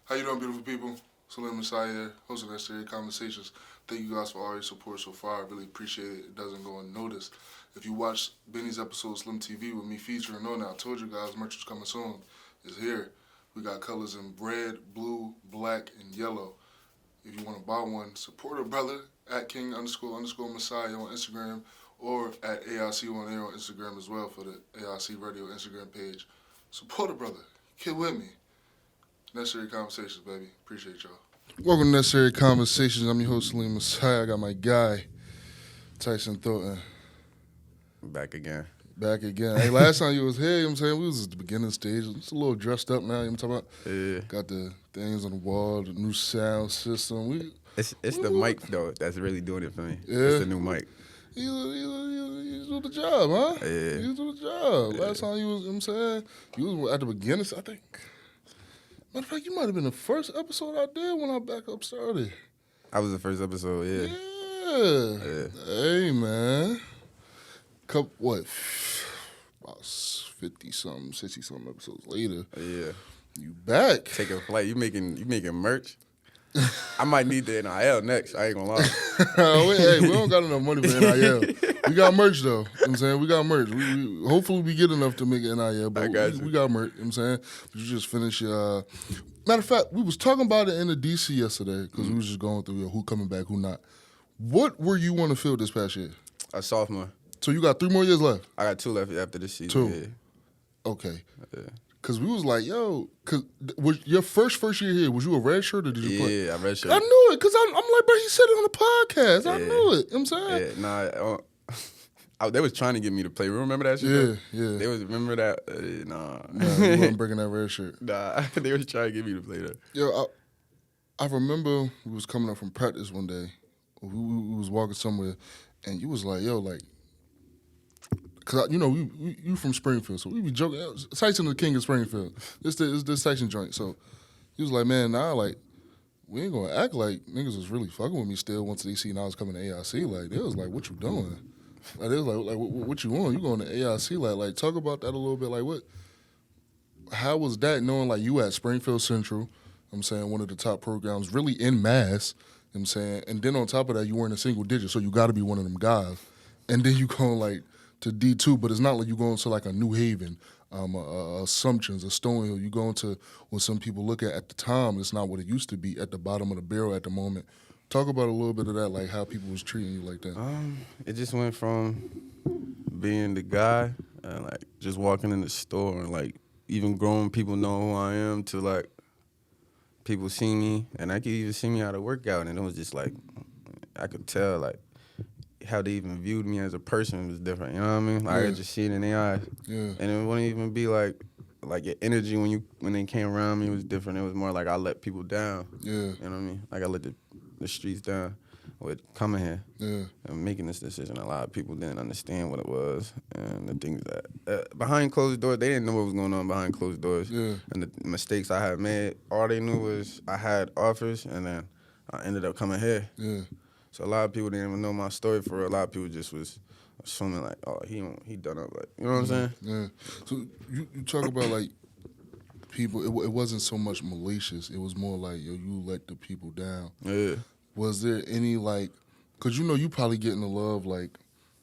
How you doing, beautiful people? Saleem here, hosting Necessary Conversations. Thank you guys for all your support so far. I really appreciate it. It doesn't go unnoticed. If you watch Benny's episode of Slim TV with me featuring on now, I told you guys merch is coming soon. It's here. We got colors in red, blue, black, and yellow. If you want to buy one, support a brother at King__Messiah on Instagram or at AIC on air on Instagram as well for the AIC Radio Instagram page. Support a brother. Get with me. Necessary Conversations, baby. Appreciate y'all. Welcome to Necessary Conversations. I'm your host, Saleem Messiah. I got my guy, Tyson Thornton. Back again. Hey, last time you was here, you know what I'm saying? We was at the beginning stage. It's a little dressed up now, you know what I'm talking about? Yeah. Got the things on the wall, the new sound system. It's the mic, though, that's really doing it for me. Yeah. It's the new mic. You doing the job, huh? Yeah. You doing the job. Yeah. Last time you was, you know what I'm saying? You was at the beginning, I think. Matter of fact, you might have been the first episode I did when I back up started. I was the first episode, yeah. Yeah. Hey, man. About 50-something, 60-something episodes later. Yeah. You back. Take a flight. You making merch? I might need the NIL next. I ain't gonna lie. Hey, we don't got enough money for NIL. We got merch, though. You know what I'm saying? We got merch. We hopefully we get enough to make an NIL, but we got merch. You know what I'm saying? But you just finished your... Matter of fact, we was talking about it in the DC yesterday because we was just going through who coming back, who not. What were you on the field this past year? A sophomore. So you got 3 more years left? I got 2 left after this season. 2? Yeah. Okay. Yeah. Because we was like, yo, was your first year here, was you a red shirt or did you play? Yeah, I red shirt. I knew it because I'm like, bro, he said it on the podcast. Yeah. I knew it. You know what I'm saying? Yeah, they was trying to get me to play. Remember that shit? Yeah. Remember that? Nah, you wasn't breaking that red shirt. Nah, they was trying to get me to play that. Yo, I remember we was coming up from practice one day. We was walking somewhere, and you was like, yo, like, because, you from Springfield, so we be joking. Tyson the king of Springfield. This Tyson joint. So he was like, man, we ain't going to act like niggas was really fucking with me still once they seen I was coming to AIC. Like, they was like, what you doing? Like, they was like what you on? You going to AIC? Like, talk about that a little bit. Like, how was that knowing, like, you at Springfield Central, you know what I'm saying, one of the top programs, really in Mass, you know what I'm saying, and then on top of that, you weren't a single digit, so you got to be one of them guys. And then you going, like, to D2, but it's not like you going to like a New Haven, Assumptions, a Stonehill. You going to what some people look at the time. It's not what it used to be at the bottom of the barrel at the moment. Talk about a little bit of that, like how people was treating you like that. It just went from being the guy and like just walking in the store and like even grown people know who I am to like people see me and I could even see me at a workout and it was just like I could tell like how they even viewed me as a person was different, you know what I mean? Like, I could just see it in their eyes. Yeah. And it wouldn't even be like your energy when they came around me was different. It was more like I let people down. Yeah. You know what I mean? Like I let the streets down with coming here. Yeah. And making this decision. A lot of people didn't understand what it was and the things that behind closed doors, they didn't know what was going on behind closed doors. Yeah. And the mistakes I had made, all they knew was I had offers and then I ended up coming here. Yeah. So a lot of people didn't even know my story for real. A lot of people just was assuming like, oh, he done up, like, you know what I'm saying? Yeah. So you talk about like people. It wasn't so much malicious. It was more like, yo, you let the people down. Yeah. Was there any like, cause you probably getting the love like,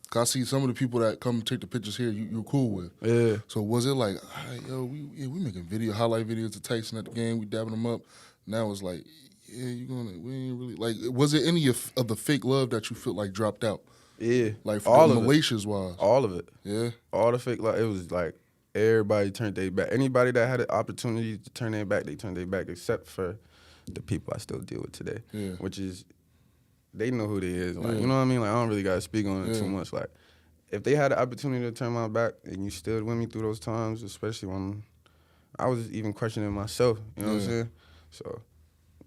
cause I see some of the people that come take the pictures here. You're cool with. Yeah. So was it like, all right, yo, we making highlight videos of Tyson at the game. We dabbing him up. Now it's like, yeah, we ain't really, like, was there any of the fake love that you feel like dropped out? Yeah. Like, for all the of malicious wise? All of it. Yeah? All the fake love. It was like everybody turned their back. Anybody that had an opportunity to turn their back, they turned their back, except for the people I still deal with today. Yeah. Which is, they know who they is. Like, Yeah. you know what I mean? Like, I don't really got to speak on it Yeah. too much. Like, if they had the opportunity to turn my back and you stood with me through those times, especially when I was even questioning myself, you know what I'm saying? So,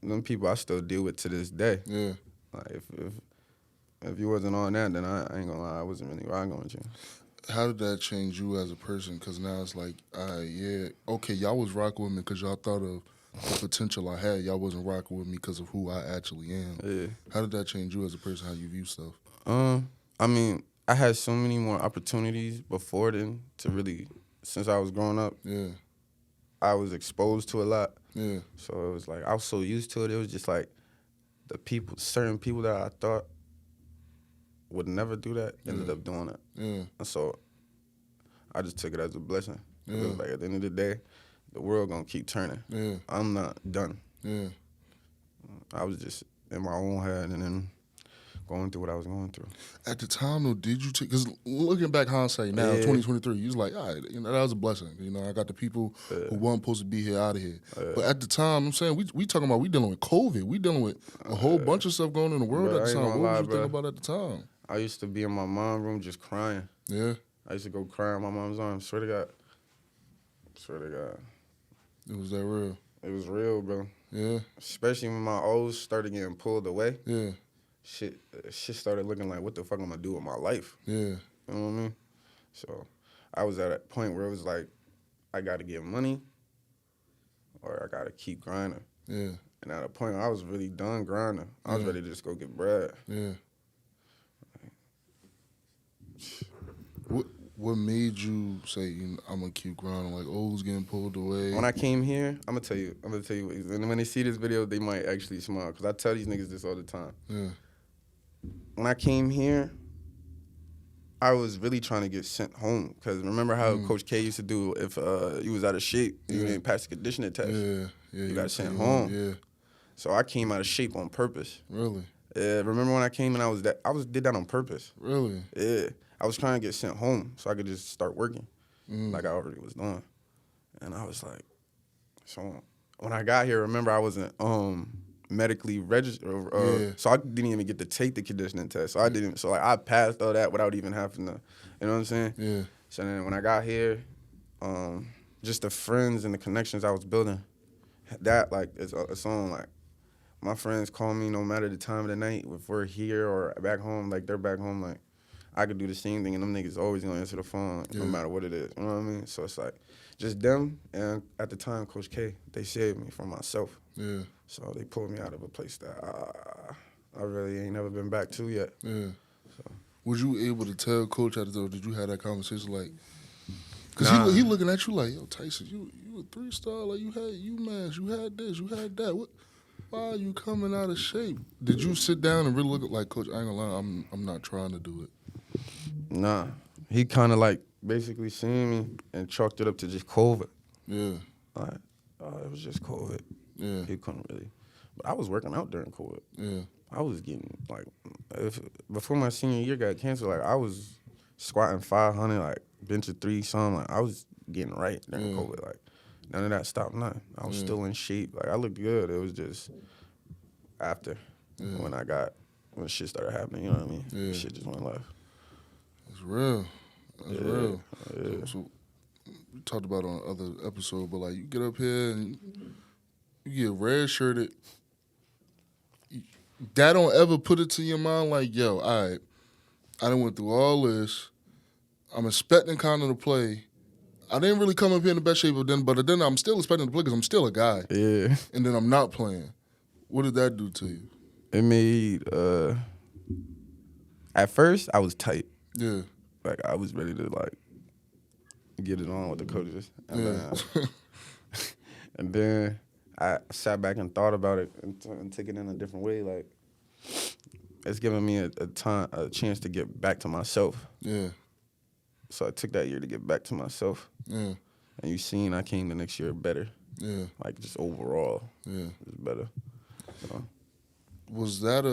them people I still deal with to this day. Yeah. Like if you wasn't on that, then I ain't gonna lie, I wasn't really rocking with you. How did that change you as a person? Because now it's like, okay, y'all was rocking with me because y'all thought of the potential I had. Y'all wasn't rocking with me because of who I actually am. Yeah. How did that change you as a person, how you view stuff? I mean, I had so many more opportunities before then to really, since I was growing up. Yeah. I was exposed to a lot. Yeah. So it was like I was so used to it. It was just like certain people that I thought would never do that ended up doing it. Yeah. And so I just took it as a blessing. It Yeah. was like at the end of the day, the world gonna keep turning. Yeah. I'm not done. Yeah. I was just in my own head and then going through what I was going through. At the time, though, did you take? Because looking back, hindsight now, 2023, you was like, all right, you know, that was a blessing. You know, I got the people who weren't supposed to be here out of here. But at the time, I'm saying we talking about we dealing with COVID. We dealing with a whole bunch of stuff going on in the world Bro, at the I ain't time. gonna What was lie, you thinking bro. about at the time? I used to be in my mom's room just crying. Yeah. I used to go cry in my mom's arms. Swear to God. Swear to God. It was that real. It was real, bro. Yeah. Especially when my O's started getting pulled away. Yeah. Shit started looking like, what the fuck I'm gonna do with my life? Yeah. You know what I mean? So I was at a point where it was like, I gotta get money or I gotta keep grinding. Yeah. And at a point, I was really done grinding. I was ready to just go get bread. Yeah. What made you say I'm gonna keep grinding? Like O's getting pulled away. When I came here, I'm gonna tell you. And when they see this video, they might actually smile because I tell these niggas this all the time. Yeah. When I came here, I was really trying to get sent home because remember how Coach K used to do if you was out of shape, you didn't pass the conditioning test. Yeah. Yeah. You got sent home. Yeah. So I came out of shape on purpose. Really. Remember when I came and I did that on purpose. Really. Yeah. I was trying to get sent home so I could just start working like I already was doing. And I was like, so when I got here, remember I wasn't medically registered. So I didn't even get to take the conditioning test. So I passed all that without even having to, you know what I'm saying? Yeah. So then when I got here, just the friends and the connections I was building, that like it's on like, my friends call me no matter the time of the night, if we're here or back home, like they're back home, like I could do the same thing and them niggas always gonna answer the phone, like, no matter what it is, you know what I mean? So it's like, just them and at the time, Coach K, they saved me from myself. Yeah. So they pulled me out of a place that I really ain't never been back to yet. Yeah. So. Was you able to tell Coach at the door, did you have that conversation like, because he looking at you like, yo, Tyson, you a 3-star, like you had UMass, you had this, you had that. Why are you coming out of shape? Did you sit down and really look at like, Coach, I ain't gonna lie, I'm not trying to do it. Nah, he kind of like basically seen me and chalked it up to just COVID. Yeah. Like, it was just COVID. Yeah. He couldn't really. But I was working out during COVID. Yeah. I was getting like, before my senior year got canceled, like I was squatting 500, like bench of 3 something. Like I was getting right during COVID. Like none of that stopped nothing. I was still in shape. Like I looked good. It was just after when shit started happening. You know what I mean? Yeah. Shit just went left. It's real. That's real. Yeah. So we talked about it on other episode, but like you get up here and you get red shirted. That don't ever put it to your mind like, yo, all right, I done went through all this. I'm expecting kind of to play. I didn't really come up here in the best shape, but then I'm still expecting to play because I'm still a guy. Yeah. And then I'm not playing. What did that do to you? It made, at first, I was tight. Yeah. Like, I was ready to, like, get it on with the coaches. And then I sat back and thought about it and took it in a different way. Like, it's giving me a chance to get back to myself. Yeah. So I took that year to get back to myself. Yeah. And you seen I came the next year better. Yeah. Like, just overall. Yeah. It was better. So. Was that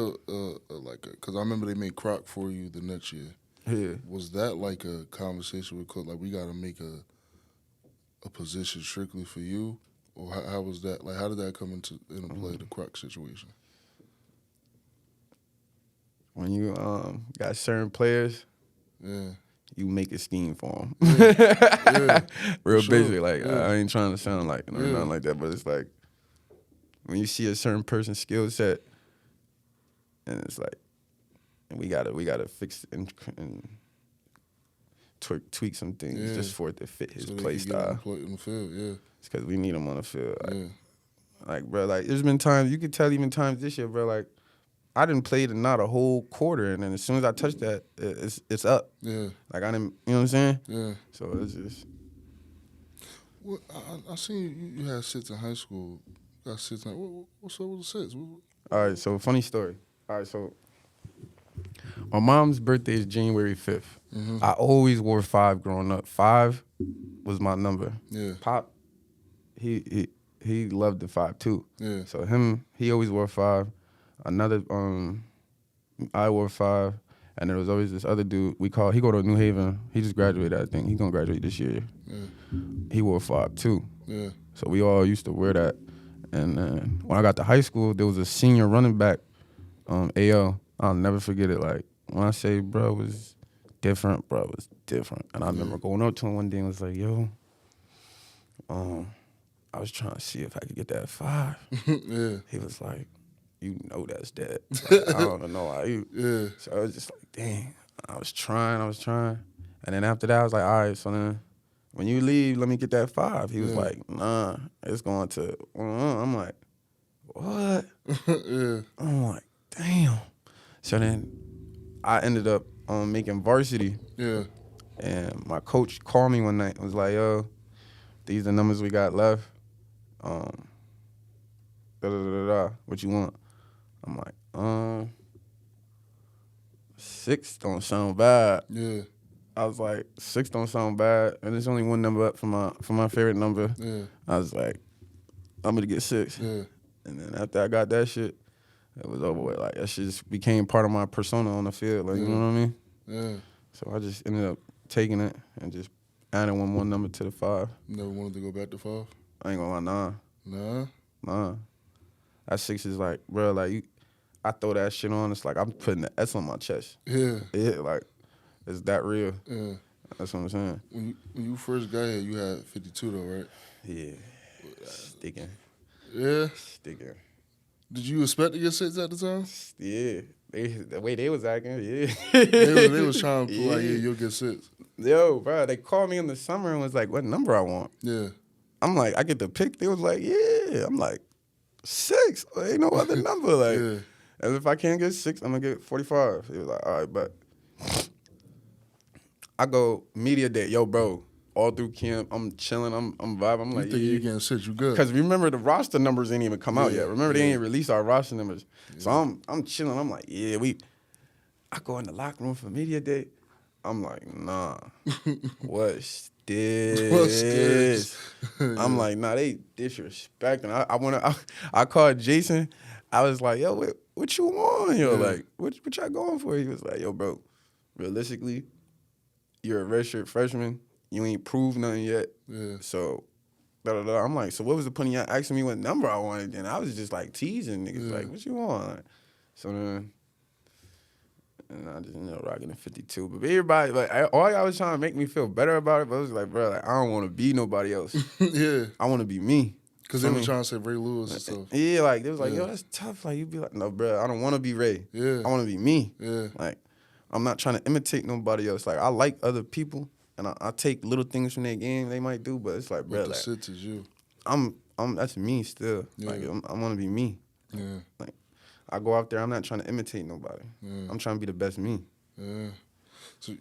because I remember they made Croc for you the next year. Yeah. Was that like a conversation with Coach, like we got to make a position strictly for you? Or how was that? Like, how did that come into play, the Croc situation? When you got certain players, yeah, you make a scheme for them. Yeah. Real Sure. basic. Like, Yeah. I ain't trying to sound like, nothing like that, but it's like, when you see a certain person's skill set, and it's like, and we gotta fix and tweak some things just for it to fit his so play style. In the field, yeah. It's because we need him on the field. Yeah. Like, bro, like, there's been times, you could tell even times this year, bro, like, I didn't play not a whole quarter, and then as soon as I touched that, it's up. Yeah. Like, I didn't, you know what I'm saying? Yeah. So it's just. What I seen you had sits in high school. You got sits. What's up with the sits? All right, so funny story. All right, so my mom's birthday is January 5th. Mm-hmm. I always wore 5 growing up. 5 was my number. Yeah. Pop, he loved the 5 too. Yeah. So he always wore 5. Another, I wore 5. And there was always this other dude he go to New Haven. He just graduated, I think. He's gonna graduate this year. Yeah. He wore 5 too. Yeah. So we all used to wear that. And then when I got to high school, there was a senior running back, AO. I'll never forget it. Like, when I say bro was different, bro was different. And I remember going up to him one day and was like, yo, I was trying to see if I could get that 5. Yeah. He was like, you know that's dead. Like, I don't know how you. Yeah. So I was just like, dang. I was trying. And then after that, I was like, all right, so then when you leave, let me get that 5. He was like, nah, it's going to, I'm like, what? Yeah. I'm like, damn. So then I ended up making varsity. Yeah. And my coach called me one night and was like, yo, these are the numbers we got left. What you want? I'm like, 6 don't sound bad. Yeah. I was like, 6 don't sound bad, and there's only one number up for my favorite number. Yeah. I was like, I'm gonna get 6. Yeah. And then after I got that shit, it was over with. Like, that shit just became part of my persona on the field. Like, you know what I mean? Yeah. So I just ended up taking it and just adding one more number to the 5. You never wanted to go back to 5? I ain't gonna lie, Nah. That 6 is like, bro, like I throw that shit on. It's like I'm putting the S on my chest. Yeah. Yeah, like it's that real. Yeah. That's what I'm saying. When you first got here, you had 52 though, right? Yeah, sticking. Yeah. Did you expect to get 6 at the time? Yeah, the way they was acting, yeah. They was trying to feel like, yeah, you'll get 6. Yo, bro, they called me in the summer and was like, what number I want? Yeah. I'm like, I get to pick. They was like, yeah. I'm like, 6. Ain't no other number. Like, Yeah. and if I can't get 6, I'm gonna get 45. He was like, all right, but I go media day. Yo, bro, all through camp, I'm chilling, I'm vibing. I'm like, You think yeah. you getting 6, you good. Because remember, the roster numbers ain't even come out yet. Remember, they ain't released our roster numbers. Yeah. So I'm chilling. I'm like, yeah, I go in the locker room for media day. I'm like, nah, what's this? What's this? I'm like, nah, they disrespecting. I called Jason. I was like, yo, what you want? Yo, like, what y'all going for? He was like, yo, bro, realistically, you're a redshirt freshman. You ain't proved nothing yet. Yeah. So, I'm like, so what was the point of y'all asking me what number I wanted? And I was just like teasing niggas, like, what you want? Like, so then, and I just ended up rocking a 52. But everybody, like, all y'all was trying to make me feel better about it, but I was like, bro, like, I don't want to be nobody else. Yeah. I want to be me. Because they were trying to say Ray Lewis and stuff. Yeah, like, they was like, yo, that's tough. Like, you be like, no, bro, I don't want to be Ray. Yeah. I want to be me. Yeah. Like, I'm not trying to imitate nobody else. Like, I like other people, and I take little things from their game they might do, but it's like, bro, But the like, sit is you. that's me still. Yeah. Like, I want to be me. Yeah. Like, I go out there, I'm not trying to imitate nobody. Yeah. I'm trying to be the best me. Yeah. So,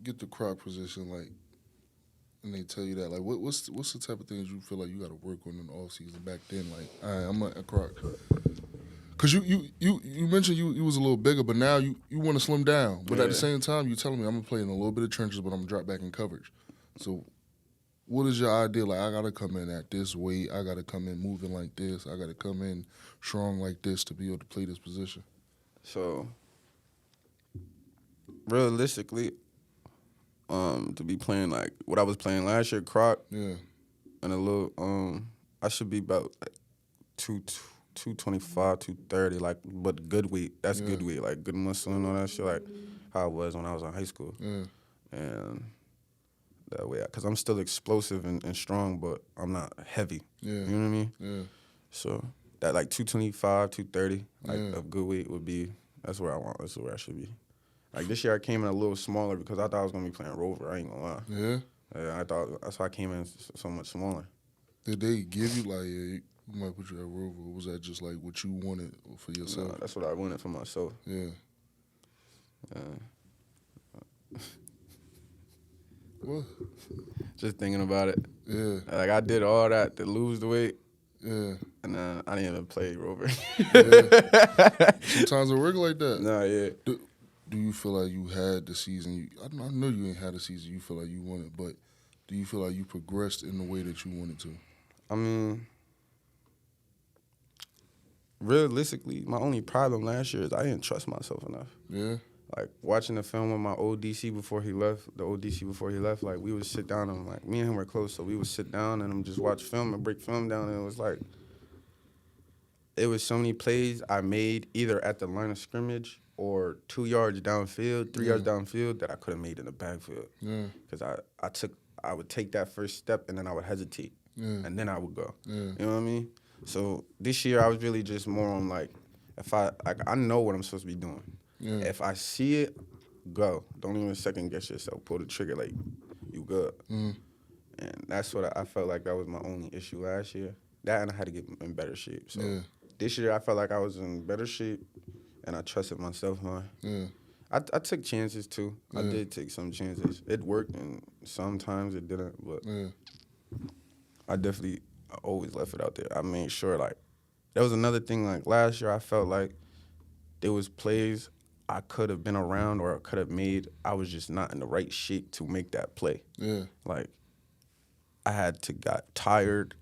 get the croc position, like, and they tell you that, like, what's the type of things you feel like you got to work on in the off season back then? Like, all right, I'm a croc. Because you mentioned you was a little bigger, but now you want to slim down. But at the same time, you telling me I'm going to play in a little bit of trenches, but I'm going to drop back in coverage. So what is your idea? Like, I got to come in at this weight. I got to come in moving like this. I got to come in strong like this to be able to play this position. So, realistically, to be playing like what I was playing last year, croc, Yeah. and a little, I should be about like 225, 230, like, but good weight. That's good weight, like good muscle and all that shit, like how I was when I was in high school. Yeah. And that way, because I'm still explosive and strong, but I'm not heavy. Yeah. You know what I mean? Yeah. So that like 225, 230, like a good weight would be, that's where I should be. Like this year I came in a little smaller because I thought I was going to be playing Rover, I ain't going to lie. Yeah? Yeah, I thought, that's why I came in so much smaller. Did they give you, like, we might put you at Rover, or was that just, like, what you wanted for yourself? No, that's what I wanted for myself. Yeah. What? Just thinking about it. Yeah, Like, I did all that to lose the weight, yeah, and I didn't even play Rover. yeah. Sometimes it work like that. Nah, yeah. Do you feel like you had the season? I know you ain't had the season you feel like you wanted, but do you feel like you progressed in the way that you wanted to? I mean, realistically, my only problem last year is I didn't trust myself enough. Yeah, Like, watching the film with my old DC before he left, like, we would sit down and, like, me and him were close, so we would sit down and just watch film and break film down, and it was like, it was so many plays I made either at the line of scrimmage or 2 yards downfield, 3 yards downfield that I could have made in the backfield. yeah, Because I would take that first step and then I would hesitate. yeah, And then I would go. yeah, You know what I mean? So this year I was really just more on like, I know what I'm supposed to be doing. yeah, If I see it, go. Don't even second guess yourself. Pull the trigger like you good. mm, And that's what I felt like that was my only issue last year. That and I had to get in better shape. So yeah, this year I felt like I was in better shape and I trusted myself more. yeah, I took chances too. I Yeah. did take some chances. It worked and sometimes it didn't, but yeah, I always left it out there. I made sure, like, there was another thing, like, last year I felt like there was plays I could have been around or I could have made. I was just not in the right shape to make that play. yeah, Like, I got tired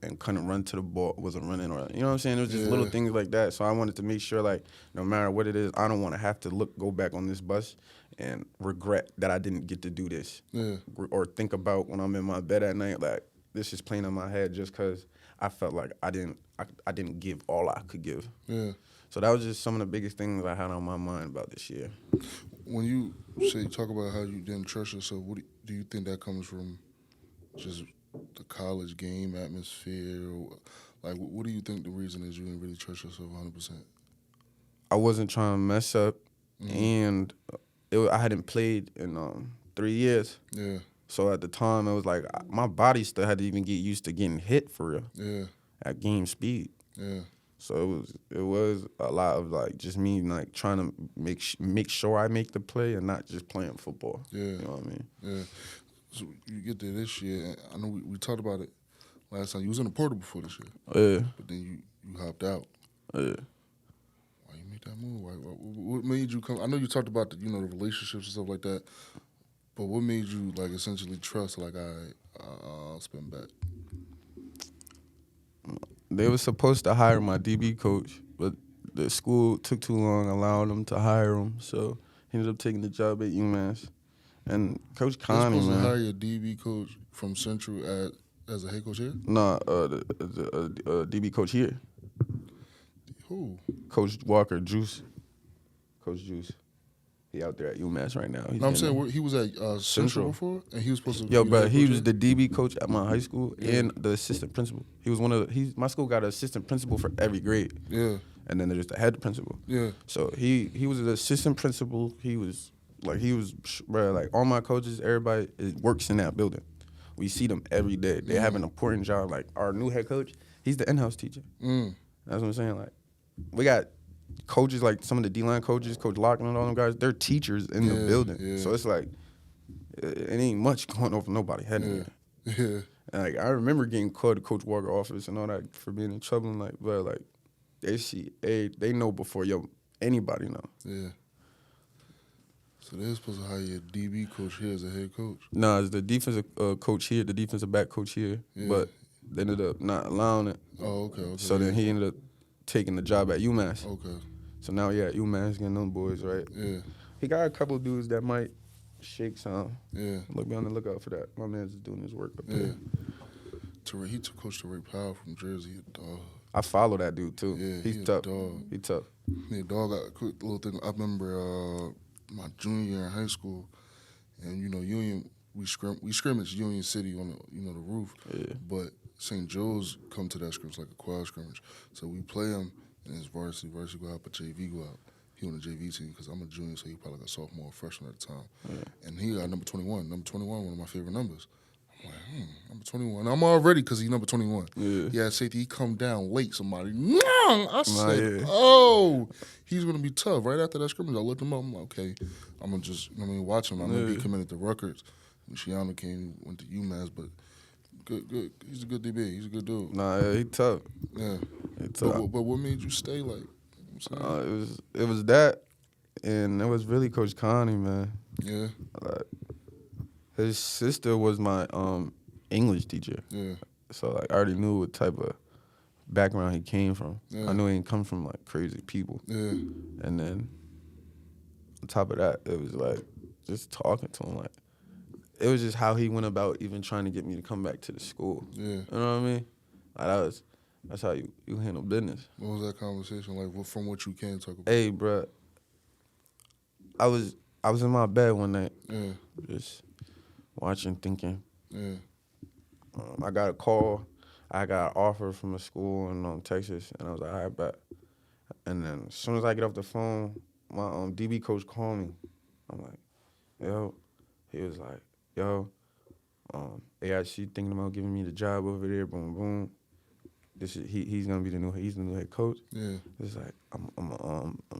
and couldn't run to the ball, wasn't running, or, you know what I'm saying? It was just little Yeah. things like that. So I wanted to make sure, like, no matter what it is, I don't want to have to go back on this bus and regret that I didn't get to do this. yeah, Or think about when I'm in my bed at night, like, this is playing in my head just because I felt like I didn't give all I could give. yeah. So that was just some of the biggest things I had on my mind about this year. When you talk about how you didn't trust yourself, what do you think that comes from? Just the college game atmosphere, or like what do you think the reason is you didn't really trust yourself 100%? I wasn't trying to mess up, and I hadn't played in 3 years. Yeah, So at the time, it was like my body still had to even get used to getting hit for real yeah, at game speed. yeah, So it was a lot of like just me like trying to make sure I make the play and not just playing football. yeah, You know what I mean? yeah. So you get there this year, and I know we talked about it last time. You was in the portal before this year, Yeah, but then you hopped out. yeah. Why you make that move? What made you come? I know you talked about the relationships and stuff like that, but what made you like essentially trust? Like I'll spin back. They were supposed to hire my DB coach, but the school took too long allowing them to hire him. So he ended up taking the job at UMass. And Coach You're Connie, supposed to man. hire your DB coach from Central as a head coach here. Nah, the DB coach here, Who? Coach Walker Juice. Coach Juice. He out there at UMass right now. He's No, I'm been saying there. he was at Central Central. before, and he was supposed to. Yo, be bro, the he coach was here? the DB coach at my high school and the assistant principal. He was my school got an assistant principal for every grade. Yeah, And then there's the head principal. yeah, So he was the assistant principal. Bro, like all my coaches, everybody works in that building. We see them every day. They have an important job. Like our new head coach, he's the in-house teacher. That's what I'm saying. Like we got coaches like some of the D-line coaches, Coach Lockman and all them guys, they're teachers in the building. yeah. So it's like it ain't much going over nobody's head. in yeah, there. yeah, And like I remember getting called to Coach Walker's office and all that for being in trouble and like, but like they know before anybody know. yeah. So they're supposed to hire your DB coach here as a head coach. Nah, it's the defensive coach here, the defensive back coach here, Yeah. but they ended up not allowing it. Oh, okay. So then he ended up taking the job at UMass. Okay. So now at UMass getting them boys right. Yeah, He got a couple of dudes that might shake some. yeah, Look, be on the lookout for that. My man's doing his work up yeah. there. He took Coach Terray Powell from Jersey. A dog. I follow that dude too. Yeah, He's he a tough. dog. He tough. Yeah, dog. Got a quick little thing. I remember my junior year in high school, and Union. We scrimmaged Union City on the the roof. Yeah. But St. Joe's come to that scrimmage like a quad scrimmage. So we play him, and it's varsity. Varsity go out, but JV go out. He on the JV team because I'm a junior, so he probably like a sophomore or freshman at the time. Yeah. And he got number 21. Number 21, one of my favorite numbers. I'm like, number 21. I'm all ready because he's number 21. Yeah. Yeah, safety. He come down late. Somebody, no! I said, yeah. oh, he's gonna be tough. Right after that scrimmage, I looked him up. I'm like, okay, I'm gonna just, watch him. I'm gonna be committed to Rutgers. Luciano went to UMass, but good. He's a good DB. He's a good dude. Nah, yeah, he tough. Yeah. He tough. But what made you stay? Like, It was that, and it was really Coach Connie, man. Yeah. Like, his sister was my English teacher. Yeah. So like I already knew what type of background he came from. Yeah. I knew he didn't come from like crazy people. Yeah. And then on top of that, it was like just talking to him. Like it was just how he went about even trying to get me to come back to the school. Yeah. You know what I mean? Like that's how you handle business. What was that conversation like? From what you can talk about? Hey, bro, I was in my bed one night, Yeah. just watching, thinking. Yeah. I got a call. I got an offer from a school in Texas, and I was like, all right, bet. And then as soon as I get off the phone, my DB coach called me. I'm like, yo. He was like, yo, AIC thinking about giving me the job over there. Boom, boom. He's gonna be the new head coach. Yeah. It's like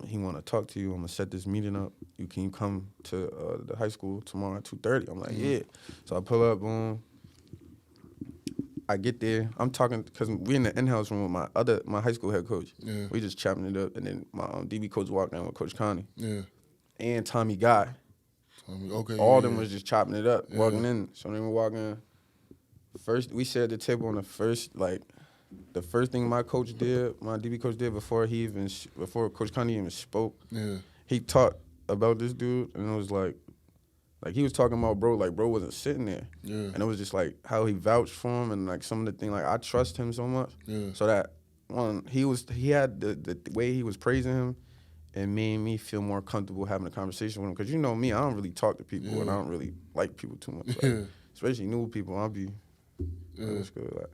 he want to talk to you. I'm gonna set this meeting up. Can you come to the high school tomorrow at 2:30? I'm like, yeah. So I pull up, boom. I get there. I'm talking because we in the in-house room with my high school head coach. Yeah. We just chopping it up, and then my DB coach walked in with Coach Connie. Yeah. And Tommy Guy. Okay. All of them was just chopping it up, Yeah. walking in. So they were walking. First, we sat at the table on the first thing my coach did, my DB coach did before Coach Connie even spoke. Yeah. He talked about this dude, and it was like he was talking about bro, like bro wasn't sitting there. Yeah. And it was just like how he vouched for him and like some of the things, like I trust him so much. Yeah. So that he had the way he was praising him and made me feel more comfortable having a conversation with him. Cause you know me, I don't really talk to people and I don't really like people too much. Like, especially new people, I'll be that's good. Like,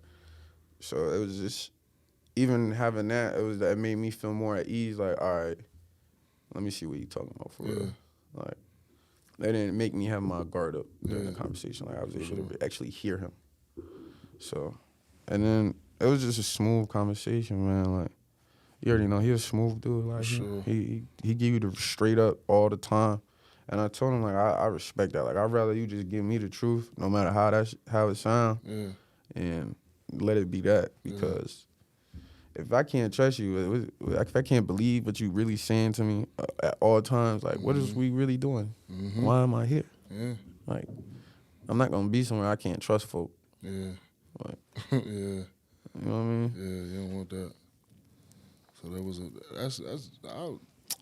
so it was just even having that, it made me feel more at ease, like, all right, let me see what you talking about for real. Like they didn't make me have my guard up during the conversation. Like I was able to actually hear him. So, and then it was just a smooth conversation, man. Like you already know he was a smooth dude. Like he give you the straight up all the time. And I told him like I respect that. Like I'd rather you just give me the truth, no matter how it sound, and let it be that. Because if I can't trust you, if I can't believe what you really saying to me at all times, like what is we really doing? Why am I here? Yeah. Like I'm not gonna be somewhere I can't trust folk. Yeah. Like, Yeah. you know what I mean? Yeah, you don't want that. So that was that's out.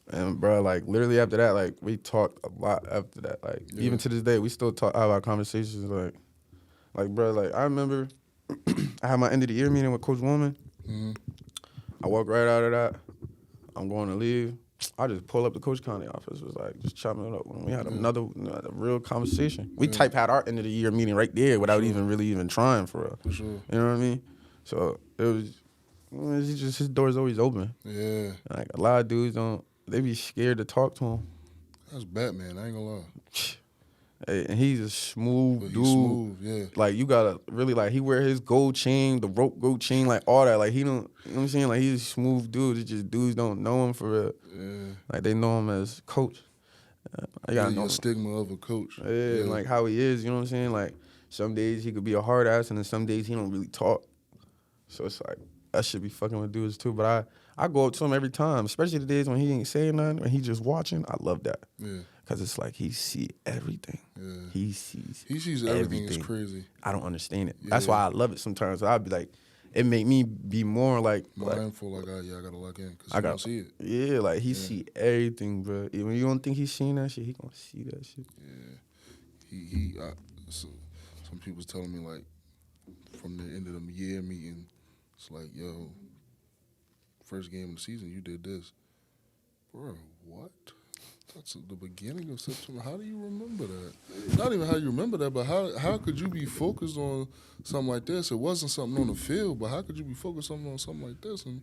And bro, like literally after that, like we talked a lot after that. Like even to this day, we still have our conversations. Like bro, like I remember I had my end of the year meeting with Coach Woman. I walk right out of that. I'm going to leave. I just pull up to Coach Connie office. Was like just chopping it up. We had another real conversation. We had our end of the year meeting right there without even trying for real. For sure. You know what I mean? So it's just his door's always open. Yeah. Like a lot of dudes they be scared to talk to him. That's Batman, I ain't gonna lie. Hey, and he's a smooth dude. He's smooth, yeah. Like you gotta really he wear his gold chain, the rope gold chain, like all that. Like he don't, you know what I'm saying? Like he's a smooth dude. It's just dudes don't know him for real. Yeah. Like they know him as coach. I gotta know the stigma of a coach. Yeah, like how he is. You know what I'm saying? Like some days he could be a hard ass, and then some days he don't really talk. So it's like I should be fucking with dudes too. But I go up to him every time, especially the days when he ain't saying nothing, when he just watching. I love that. Yeah. Cause it's like he see everything. Yeah. He sees everything. It's crazy. I don't understand it. Yeah. That's why I love it sometimes. I'd be like, it make me be more like mindful. I gotta lock in because I don't see it. Yeah, like he see everything, bro. When you don't think he's seen that shit, he gonna see that shit. Yeah. So some people's telling me like from the end of the year meeting, it's like, yo, first game of the season, you did this, bro. What? That's the beginning of September. How do you remember that? Not even how you remember that, but how could you be focused on something like this? It wasn't something on the field, but how could you be focused on something like this? And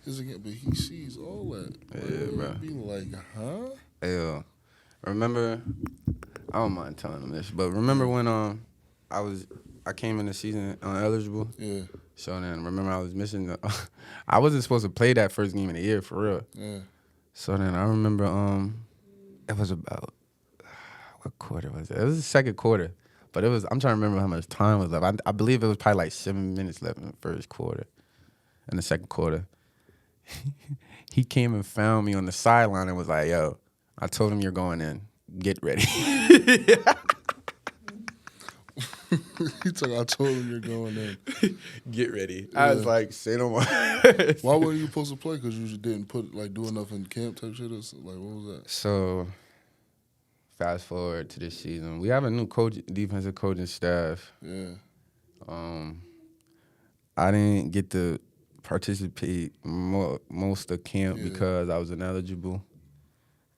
but he sees all that. Yeah, bro. Be like, huh? Hey, remember? I don't mind telling him this, but remember when I came in the season ineligible? Yeah. So then remember I was missing I wasn't supposed to play that first game of the year for real. Yeah. So then I remember it was about what quarter was it? It was the second quarter. But I'm trying to remember how much time was left. I believe it was probably like 7 minutes left in the first quarter. In the second quarter, he came and found me on the sideline and was like, "Yo, I told him you're going in. Get ready." He told I told him you're going in. Get ready. Yeah. I was like, say no more. Why weren't you supposed to play? Because you just didn't do enough in camp type shit? Or like, what was that? So, fast forward to this season. We have a new defensive coaching staff. Yeah. I didn't get to participate most of camp because I was ineligible.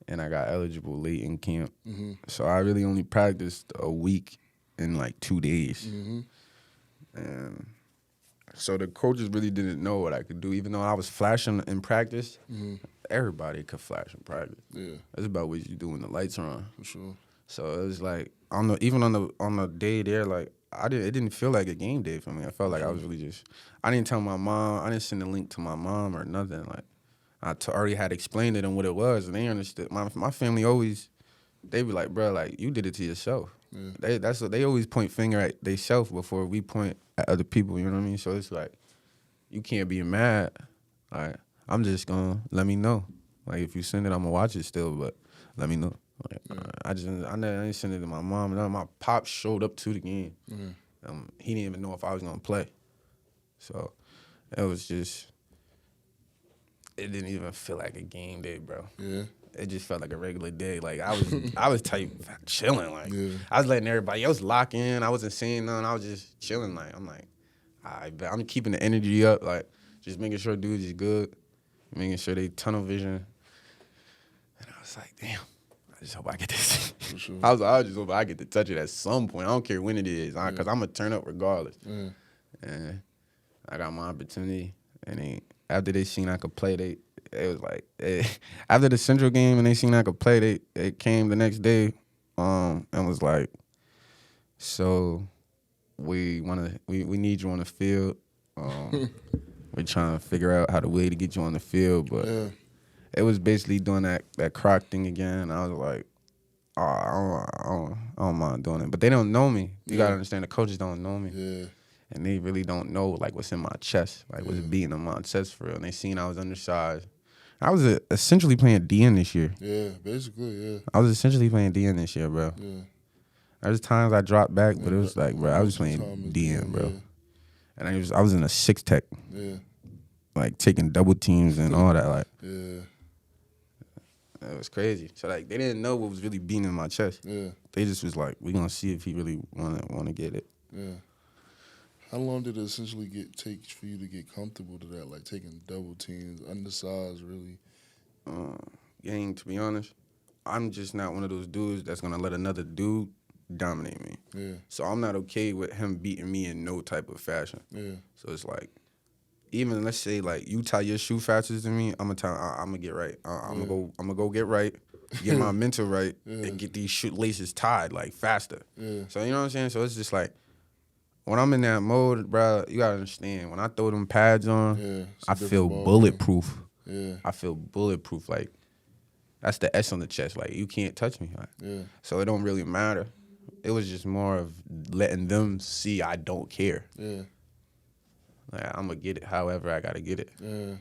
And I got eligible late in camp. Mm-hmm. So I really only practiced a week in like 2 days. Mm-hmm. And so the coaches really didn't know what I could do. Even though I was flashing in practice, everybody could flash in practice. Yeah. It's about what you do when the lights are on. For sure. So it was like on the day there, like it didn't feel like a game day for me. I felt like I was really just. I didn't tell my mom. I didn't send a link to my mom or nothing. Like I already had explained to them what it was, and they understood. My family always, they be like, bro, like you did it to yourself. Yeah. That's what they always point finger at themselves before we point at other people. You know what I mean? So it's like you can't be mad. Like I'm just gonna let me know. Like if you send it, I'm gonna watch it still, but let me know. Like, I didn't send it to my mom. And my pop showed up to the game. He didn't even know if I was gonna play. So it was just. It didn't even feel like a game day, bro. Yeah. It just felt like a regular day. Like I was type chilling. Like I was letting everybody else lock in. I wasn't saying nothing. I was just chilling. Like I'm like, I'm keeping the energy up. Like just making sure dudes is good, making sure they tunnel vision. And I was like, damn. I just hope I get this. For sure. I was just hoping I get to touch it at some point. I don't care when it is, because I'm gonna turn up regardless. And I got my opportunity, and after they seen I could play, it was like after the Central game and they seen I could play, they came the next day, and was like, so we need you on the field. We're trying to figure out how the way to get you on the field, but it was basically doing that croc thing again. I was like, oh, I don't mind doing it, but they don't know me. You gotta understand, the coaches don't know me. Yeah. And they really don't know, like, what's in my chest, like, what's beating on my chest for real. And they seen I was undersized. I was essentially playing DN this year. Yeah, basically, yeah. I was essentially playing DN this year, bro. Yeah. There's times I dropped back, but it was like, bro, I was playing DN, bro. Yeah. And I was in a 6-tech. Yeah. Like, taking double teams and all that, like. Yeah. It was crazy. So, like, they didn't know what was really beating in my chest. Yeah. They just was like, we gonna see if he really wanna get it. Yeah. How long did it essentially take for you to get comfortable to that, like taking double teams, undersized, really? Gang, to be honest, I'm just not one of those dudes that's going to let another dude dominate me. Yeah. So I'm not okay with him beating me in no type of fashion. Yeah. So it's like, even let's say, like, you tie your shoe faster than me, I'm going to get right. I'm going to go get right, get my mental right, and get these laces tied, like, faster. Yeah. So, you know what I'm saying? So it's just like, when I'm in that mode, bro, you gotta understand. When I throw them pads on, I feel bulletproof. Yeah. I feel bulletproof. Like, that's the S on the chest. Like, you can't touch me. Like, so it don't really matter. It was just more of letting them see I don't care. Yeah. Like, I'm gonna get it however I gotta get it. Yeah.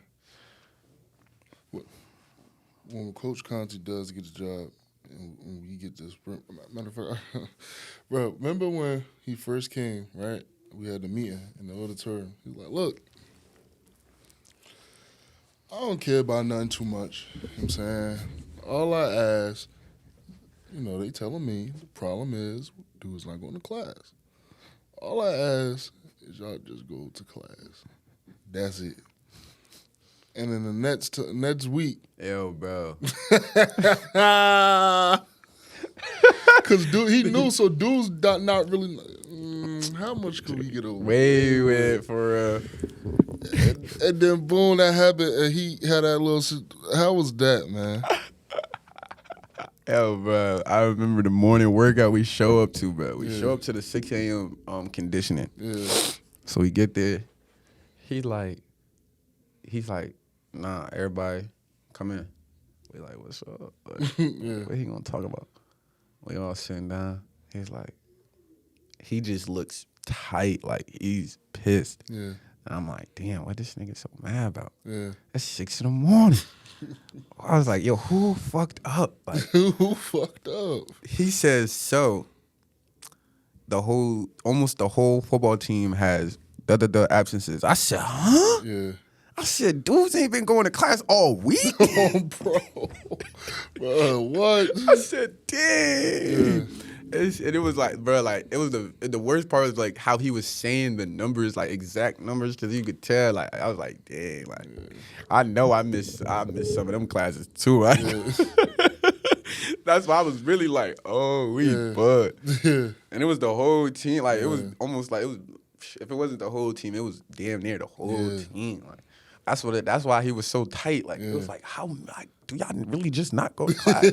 When Coach Conte does get the job, and we get this, matter of fact, bro, remember when he first came, right? We had the meeting in the auditorium. He was like, look, I don't care about nothing too much. You know what I'm saying? All I ask, they telling me the problem is dude's not going to class. All I ask is y'all just go to class. That's it. And then the next week. Yo, bro. Because he knew, so dude's not really. How much could we get over? Wait, for real. And then boom, that happened, and he had that little. How was that, man? Yo, bro, I remember the morning workout we show up to, bro. We show up to the 6 a.m. Conditioning. Yeah. So we get there. He's like, nah, everybody, come in. We like, what's up? Like, what he gonna talk about? We all sitting down. He's like, he just looks tight, like he's pissed. Yeah. And I'm like, damn, what this nigga so mad about? Yeah. It's 6 a.m. I was like, yo, who fucked up? Like, Who fucked up? he says, so almost the whole football team has the absences. I said, huh? Yeah. I said, dudes ain't been going to class all week. Oh, bro, what? I said, dang. And it was like, bro, like it was the worst part was like how he was saying the numbers, like exact numbers, because you could tell. Like I was like, dang, like I know I missed some of them classes too. Right? That's why I was really like, oh, we bud. Yeah. And it was the whole team. Like it was almost like it was. If it wasn't the whole team, it was damn near the whole team. Like that's why he was so tight. Like it was like, how like, do y'all really just not go to class? He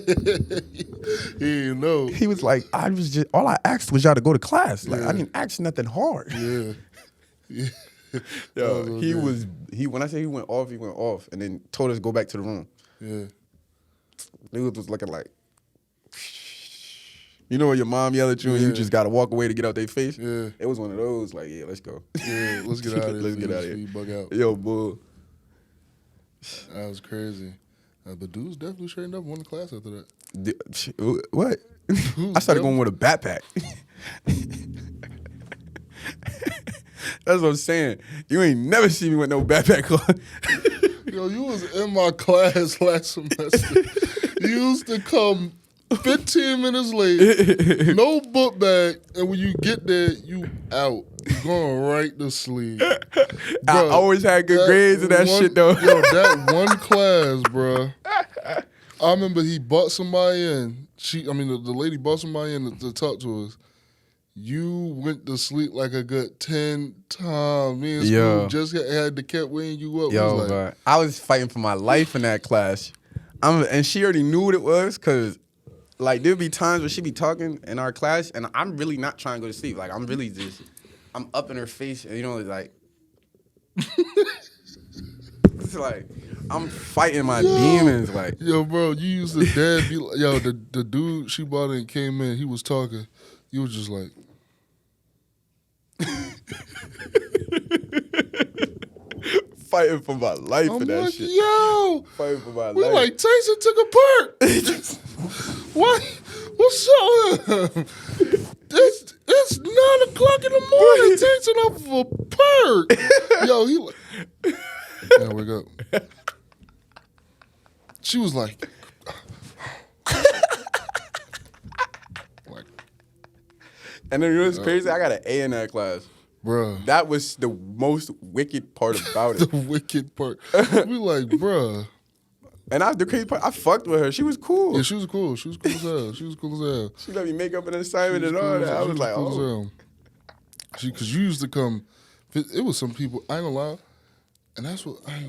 didn't know. He was like, all I asked was y'all to go to class. Like I didn't ask nothing hard. Yeah. Yo, when I say he went off, and then told us to go back to the room. Yeah. Dude was looking like, you know when your mom yell at you and you just gotta walk away to get out their face? Yeah. It was one of those, like, yeah, let's go. Yeah, let's get out of here. Let's get out of here. You bug out. Yo, bull. That was crazy. But dudes definitely straightened up and went to class after that. What? I started going with a backpack. That's what I'm saying. You ain't never seen me with no backpack on. Yo, you was in my class last semester. You used to come 15 minutes late, no book bag, and when you get there, you out. You going right to sleep. I always had good grades in that shit, though. Yo, that one class, bro. I remember he bought somebody in. The lady bought somebody in to talk to us. You went to sleep like a good 10 times. Me and school just had to kept weighing you up. Yo, bro, I was fighting for my life in that class. And she already knew what it was, because like there'd be times where she'd be talking in our class and I'm really not trying to go to sleep. Like I'm really I'm up in her face and like it's like I'm fighting my demons. Like, yo, bro, you used to dad be like, yo, the dude she bought in came in, he was talking. You was just like fighting for my life in that like, shit. Yo, fighting for my we life. like Tyson took a perk. What? What's up? It's 9:00 in the morning. Tyson off of a perk. Yo, he like, yeah, wake up. She was like, and then you know what's crazy? I got an A in that class. bruh. That was the most wicked part about it. The wicked part. We like, bruh. And the crazy part, I fucked with her. She was cool. Yeah, she was cool. She was cool as hell. She was cool as hell. She let me make up an assignment and all that. I was like, oh. Because you used to come, it was some people, I ain't gonna lie, and that's what, I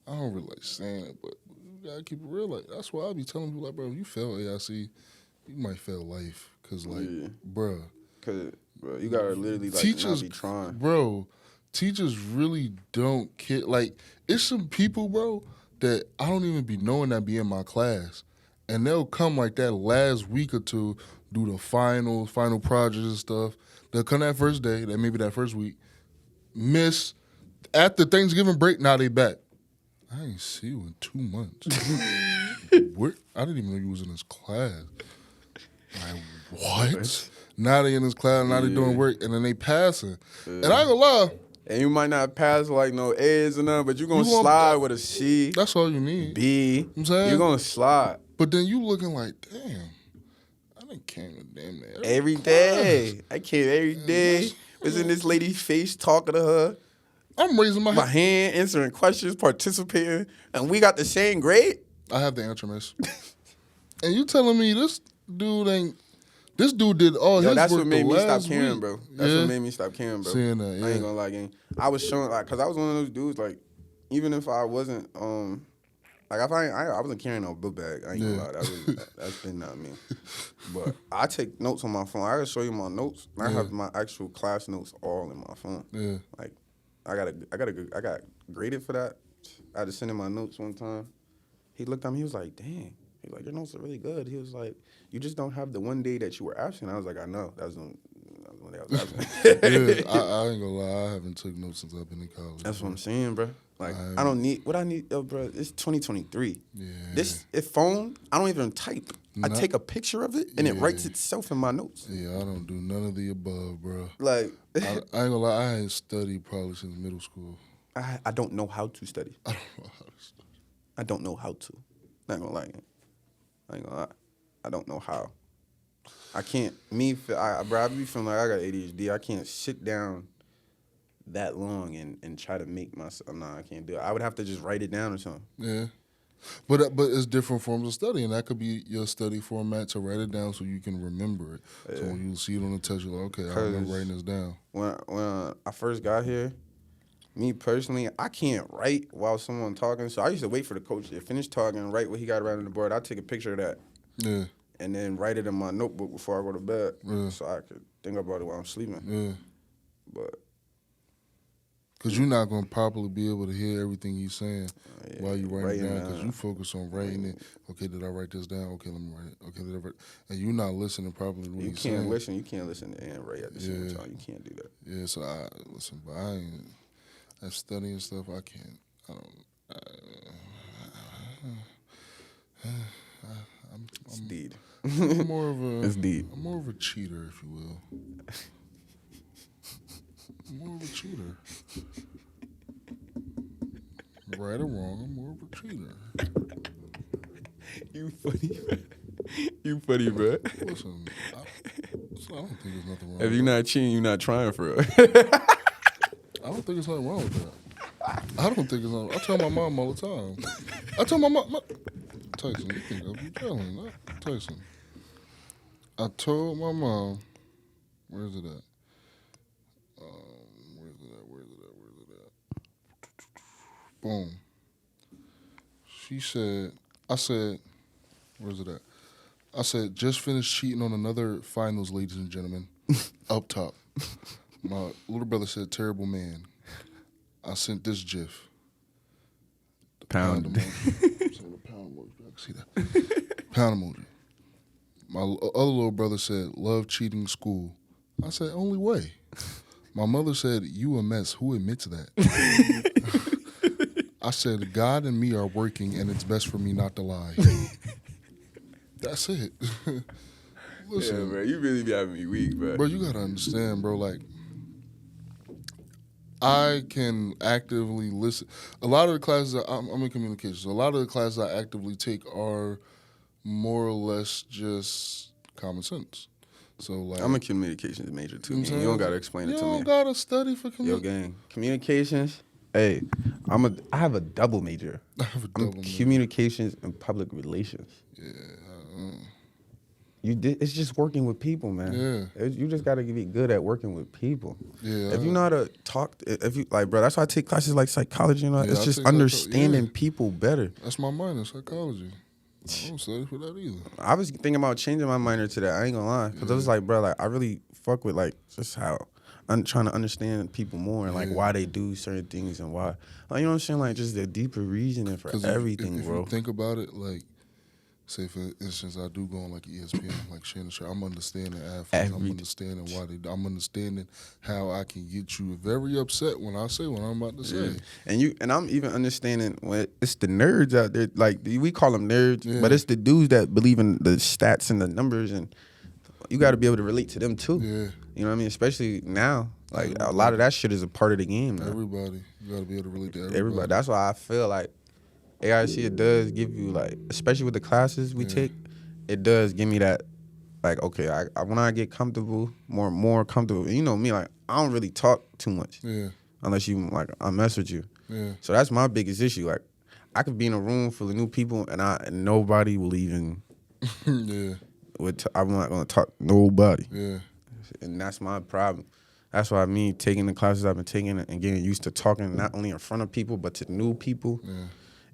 don't really like saying it, but you gotta keep it real. Like, that's why I be telling people, like, bro, if you fail AIC, you might fail life. Because, like, bruh. Because, bro, you gotta literally, like, teachers, not be trying. Bro, teachers really don't care. Like, it's some people, bro, that I don't even be knowing that be in my class. And they'll come like that last week or two, do the final projects and stuff. They'll come that first day, that maybe that first week, miss. After Thanksgiving break, now they back. I ain't see you in 2 months. What? I didn't even know you was in this class. Like, what? Now they in this class, now they doing work, and then they passing. And I ain't gonna lie. And you might not pass like no A's or nothing, but you gonna slide with a C. That's all you need. B. I'm saying? You're gonna slide. But then you looking like, damn, I done came to damn near every day. I came every day. Was in this lady's face talking to her. I'm raising my hand, answering questions, participating, and we got the same grade. I have the answer, miss. And you telling me this dude did all his work that's what made me stop week. caring, bro. That's what made me stop caring, bro. Seeing that, yeah. I ain't gonna lie, gang. I was showing, like, cause I was one of those dudes, like, even if I wasn't, like, if I wasn't carrying no book bag. I ain't gonna lie, that's been not me. But I take notes on my phone. I gotta show you my notes. I have my actual class notes all in my phone. Yeah. Like, I got graded for that. I had to send in my notes one time. He looked at me. He was like, "Dang." He was like, "Your notes are really good." He was like, "You just don't have the one day that you were absent." I was like, "I know. That was one Yeah, I ain't gonna lie. I haven't took notes since I've been in college. That's bro. what I'm saying, bro. Like, I don't need what I need, bro. It's 2023. Yeah. This phone, I don't even type. I take a picture of it and it writes itself in my notes. Yeah, I don't do none of the above, bro. Like, I ain't gonna lie. I ain't studied probably since middle school. I don't know how to study. I don't know how to study. I don't know how to. Not gonna lie. I ain't gonna lie. I don't know how. I can't. Bro, I be feeling like I got ADHD. I can't sit down that long and try to make myself. Nah, I can't do it. I would have to just write it down or something. Yeah. But it's different forms of studying. That could be your study format to write it down so you can remember it. Yeah. So when you see it on the test, you're like, okay, I remember writing this down. When I first got here, me personally, I can't write while someone talking. So I used to wait for the coach to finish talking and write what he got around on the board. I'd take a picture of that. Yeah. And then write it in my notebook before I go to bed. Yeah. So I could think about it while I'm sleeping. Yeah. But because you're not going to properly be able to hear everything he's saying while you're writing it down. Because you focus on writing it. Okay, did I write this down? Okay, let me write it. Okay, did I write it? And you're not listening properly to what he's saying. You can't listen and write at the same time. You can't do that. Yeah, so but I ain't, that studying stuff, I can't. I don't. It's deed. I'm more of a. It's deed. I'm more of a cheater, if you will. I'm more of a cheater. Right or wrong, I'm more of a cheater. You funny, bro. You funny, bro. Listen, I don't think there's nothing wrong. If you're not cheating, you're not trying for it. I don't think there's nothing wrong with that. I don't think it's nothing. I tell my mom all the time. I tell my mom, Tyson, you think I'll be telling that? Tyson. I told my mom, where's it at? Where's it at? Boom. She said, where's it at? I said, just finished cheating on another finals, ladies and gentlemen. Up top. My little brother said, terrible man. I sent this GIF. Pound. emoji. So the pound emoji. I can see that. Pound emoji. My other little brother said, love cheating school. I said, only way. My mother said, you a mess. Who admits that? I said, God and me are working, and it's best for me not to lie. That's it. Listen, yeah, bro, you really be having me weak, bro. Bro, you gotta understand, bro. Like, I can actively listen. A lot of the classes I'm in communications. So a lot of the classes I actively take are more or less just common sense. So like, I'm a communications major too. You don't gotta explain it to me. You don't gotta study for communications. Yo, gang, communications. Hey, I have a double major. I have a double major. Communications and public relations. Yeah. It's just working with people, man. Yeah. You just gotta be good at working with people. Yeah. If you know how to talk, if you like, bro, that's why I take classes like psychology. You know, it's just understanding people better. That's my minor, psychology. I don't study for that either. I was thinking about changing my minor to that. I ain't gonna lie, because I was like, bro, like I really fuck with like just how I'm trying to understand people more and like why they do certain things and why. Like, you know what I'm saying? Like just the deeper reasoning for everything, if bro. You think about it, like, say for instance, I do go on like ESPN, like Shannon Sharp. I'm understanding athletes. I'm understanding why I'm understanding how I can get you very upset when I say what I'm about to say. And I'm even understanding when it's the nerds out there. Like we call them nerds, but it's the dudes that believe in the stats and the numbers, and you got to be able to relate to them too. Yeah. You know what I mean? Especially now, like a lot of that shit is a part of the game now. Everybody, you got to be able to relate to Everybody. That's why I feel like AIC, it does give you, like, especially with the classes we take, it does give me that, like, okay, I when I get comfortable, more comfortable, you know me, like, I don't really talk too much. Yeah. Unless you, like, I mess with you. Yeah. So that's my biggest issue. Like, I could be in a room full of new people and nobody will even, I'm not going to talk to nobody. Yeah. And that's my problem. That's why me taking the classes I've been taking and getting used to talking not only in front of people, but to new people. Yeah.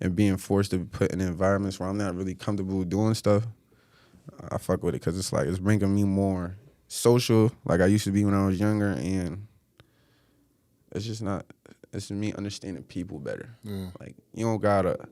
And being forced to be put in environments where I'm not really comfortable doing stuff, I fuck with it because it's like it's bringing me more social like I used to be when I was younger, and it's just not. It's me understanding people better. Yeah. Like you don't gotta.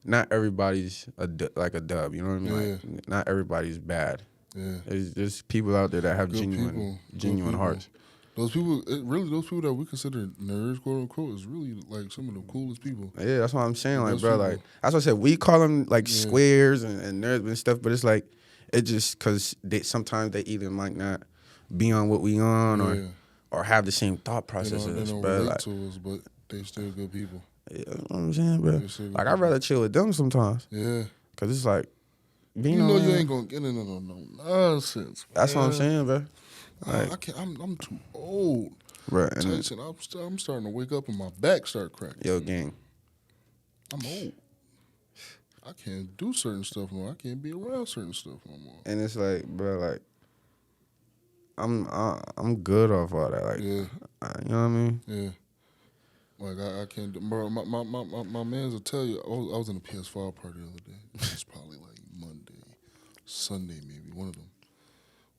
Not everybody's like a dub. You know what I mean? Yeah. Like not everybody's bad. Yeah. There's people out there that have Good genuine people. genuine Good hearts. Those people, those people that we consider nerds, quote unquote, is really like some of the coolest people. Yeah, that's what I'm saying. The Like, best bro, people. like that's what I said. We call them like Yeah. squares and nerds and stuff, but it's like it just because sometimes they either might not be on what we on Yeah. or have the same thought They processes, don't bro. relate Like, to us, but they still good people. yeah, you know what I'm saying, bro. They still good Like, I'd people. rather chill with them sometimes Yeah. because it's like, You know you ain't gonna get into no nonsense. That's what I'm man. saying, bro. I can't. I'm too old. Bro, and Tyson, I'm starting to wake up and my back start cracking. yo, gang. I'm old. I can't do certain stuff no more. I can't be around certain stuff no more. And it's like, bro, like, I'm good off all that. Like, Yeah. you know what I mean? Yeah. Like I can't do, bro. My man's will tell you. I was in a PS5 party the other day. It's probably like Monday, Sunday maybe, one of them.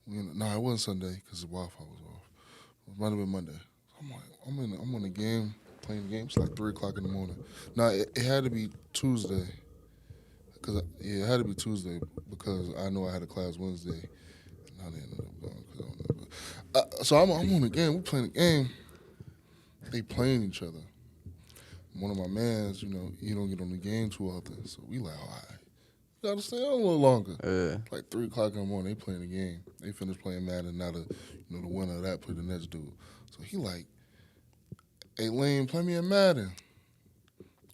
It wasn't Sunday because the Wi-Fi was off. It might have been Monday. I'm like, I'm in the game, playing the game. It's like 3:00 in the morning. Now it had to be Tuesday, it had to be Tuesday because I know I had a class Wednesday. And I ended up going 'cause I don't know. So I'm on the game. We playing the game. They playing each other. One of my mans, he don't get on the game too often. So we like, all right, you gotta stay on a little longer. Yeah. Like 3:00 in the morning, they playing the game. They finished playing Madden. Now the winner of that play the next dude. So he like, hey Lane, play me in Madden.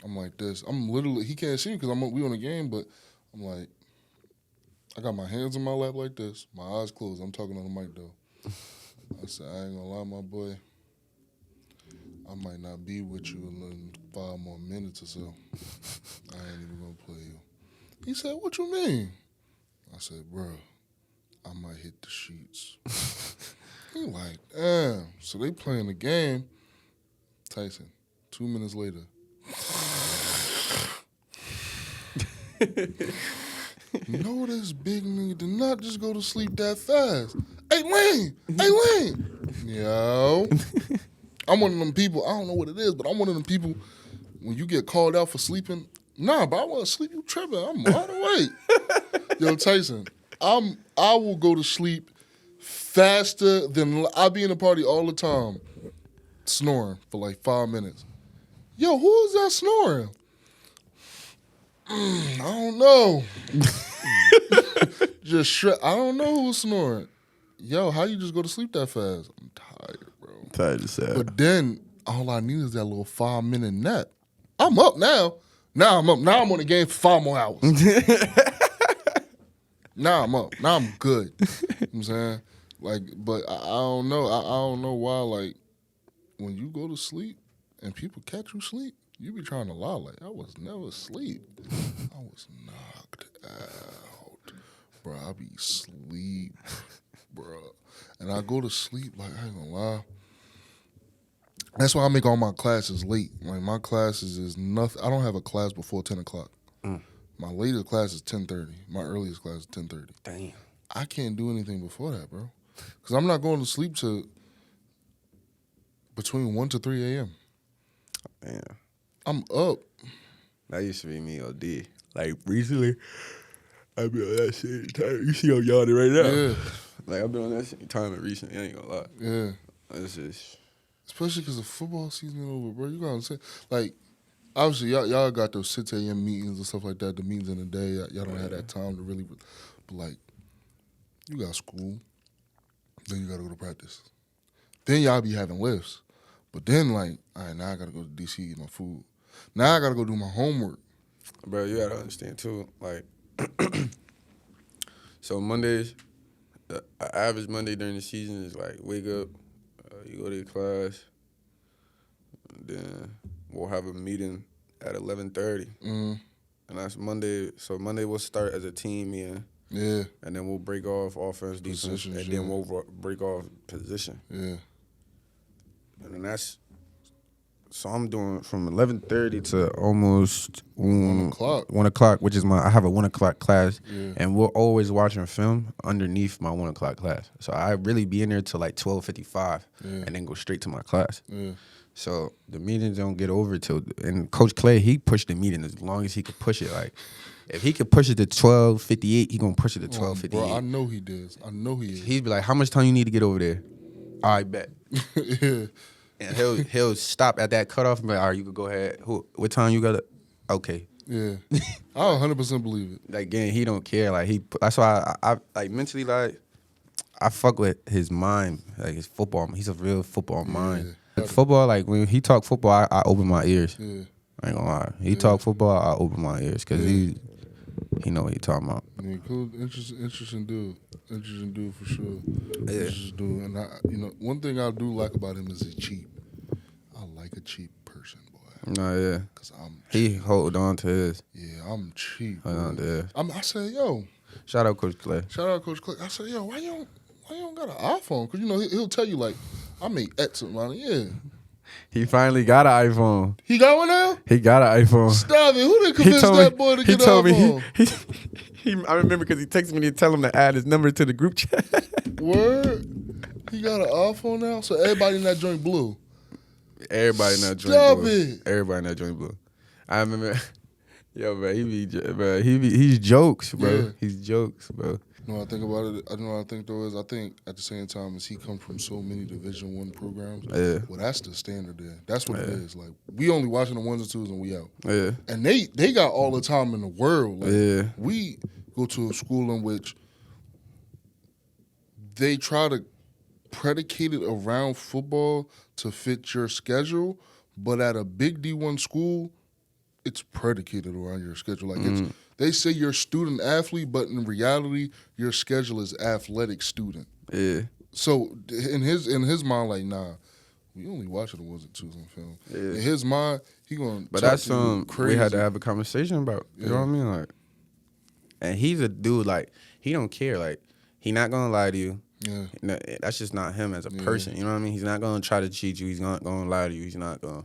I'm like this. I'm literally, he can't see me because we on the game, but I'm like, I got my hands in my lap like this, my eyes closed. I'm talking on the mic though. I said, I ain't gonna lie, my boy. I might not be with you in 5 more minutes or so. I ain't even gonna play you. He said, what you mean? I said, bro, I might hit the sheets. He like, damn. So they playing the game. Tyson, 2 minutes later. No, this big nigga did not just go to sleep that fast. Hey, Lane! Yo. I'm one of them people, I don't know what it is, but I'm one of them people, when you get called out for sleeping, nah, but I want to sleep, you tripping. I'm wide awake. Yo, Tyson, I will go to sleep faster than, I be in a party all the time, snoring for like 5 minutes. Yo, who is that snoring? I don't know. I don't know who's snoring. Yo, how you just go to sleep that fast? I'm tired, bro. Tired as hell. But then all I need is that little 5-minute nap. I'm up now. Now I'm up. Now I'm on the game for 5 more hours. Now I'm up. Now I'm good. You know what I'm saying? Like, but I don't know. I don't know why, like, when you go to sleep and people catch you sleep, you be trying to lie. Like, I was never asleep. I was knocked out. Bro, I be asleep, bro. And I go to sleep, like, I ain't gonna lie. That's why I make all my classes late. Like, my classes is nothing. I don't have a class before 10 o'clock. My latest class is 10:30. My earliest class is 10:30. Damn. I can't do anything before that, bro. Because I'm not going to sleep till between 1 to 3 a.m. Damn. I'm up. That used to be me, OD. Like, recently, I be on that shit. You see I'm yawning right now. Yeah. Like, I've been on that shit timing recently. I ain't gonna lie. Yeah. It's just... Especially because the football season is over, bro. You gotta say, like, obviously y'all got those 6 a.m. meetings and stuff like that, the meetings in the day. Y'all don't have that time to really, but like, you got school, then you gotta go to practice. Then y'all be having lifts. But then, like, all right, now I gotta go to DC get my food. Now I gotta go do my homework. Bro, you gotta understand, too, like, so Mondays, the average Monday during the season is, like, wake up, you go to your class, and then we'll have a meeting at 11:30. And that's Monday. So Monday we'll start as a team meeting. Yeah. And then we'll break off offense, defense, Positions, and yeah. then we'll break off position. Yeah. And then so I'm doing from 11:30 to almost 1 o'clock. 1 o'clock, which is I have a 1 o'clock class, Yeah. and we're always watching film underneath my 1 o'clock class. So I really be in there till like 12:55, and then go straight to my class. Yeah. So the meetings don't get over till, and Coach Clay, he pushed the meeting as long as he could push it. Like, If he could push it to 12:58, he gonna push it to Bro, I 12:58. know he does. I know he is. He'd be like, "How much time you need to get over there?" I bet. Yeah. And he'll stop at that cutoff and be like, "All right, you could go ahead. What time you got? Okay." Yeah. I 100% believe it. Like, again, he don't care. Like that's why I like mentally, like, I fuck with his mind, like his football. He's a real football mind. Football, like when he talk football, I open my ears. Yeah. I ain't gonna lie. He talk football, I open my ears because he know what he talking about. Yeah, cool. Interesting dude. Interesting dude for sure. Yeah. Interesting dude. And one thing I do like about him is he's cheap. I like a cheap person, boy. No, yeah. Cause I'm He cheap. hold on to his. Yeah, I'm cheap. Hold on to his. I said, yo. Shout out Coach Clay. Shout out Coach Clay. I said, yo, why you don't got an iPhone? Cause he'll tell you like, I make X amount. Yeah. He finally got an iPhone. He got one now? He got an iPhone. Stop it. Who did convince that boy to get an iPhone? I remember because he texted me to tell him to add his number to the group chat. Word? He got an iPhone now? So everybody in that joint blue. Everybody in that joint Stop blue. it. Everybody in that joint blue. I remember, yo, bro, he's jokes, bro. Yeah. He's jokes, bro. You know what I think about it? I know what I think though is I think at the same time as he come from so many Division I programs, well that's the standard there. That's what it is. Like we only watching the ones and twos and we out. Yeah. And they got all the time in the world. Like, we go to a school in which they try to predicate it around football to fit your schedule, but at a big D1 school, it's predicated around your schedule. Like they say you're student athlete, but in reality, your schedule is athletic student. Yeah. So in his mind, like, nah, we only watching the ones and twos on film. Yeah. In his mind, he gonna. But that's crazy. We had to have a conversation about. You know what I mean? Like, and he's a dude. Like, he don't care. Like, he not gonna lie to you. Yeah. That's just not him as a person. You know what I mean? He's not gonna try to cheat you. He's not gonna lie to you. He's not gonna.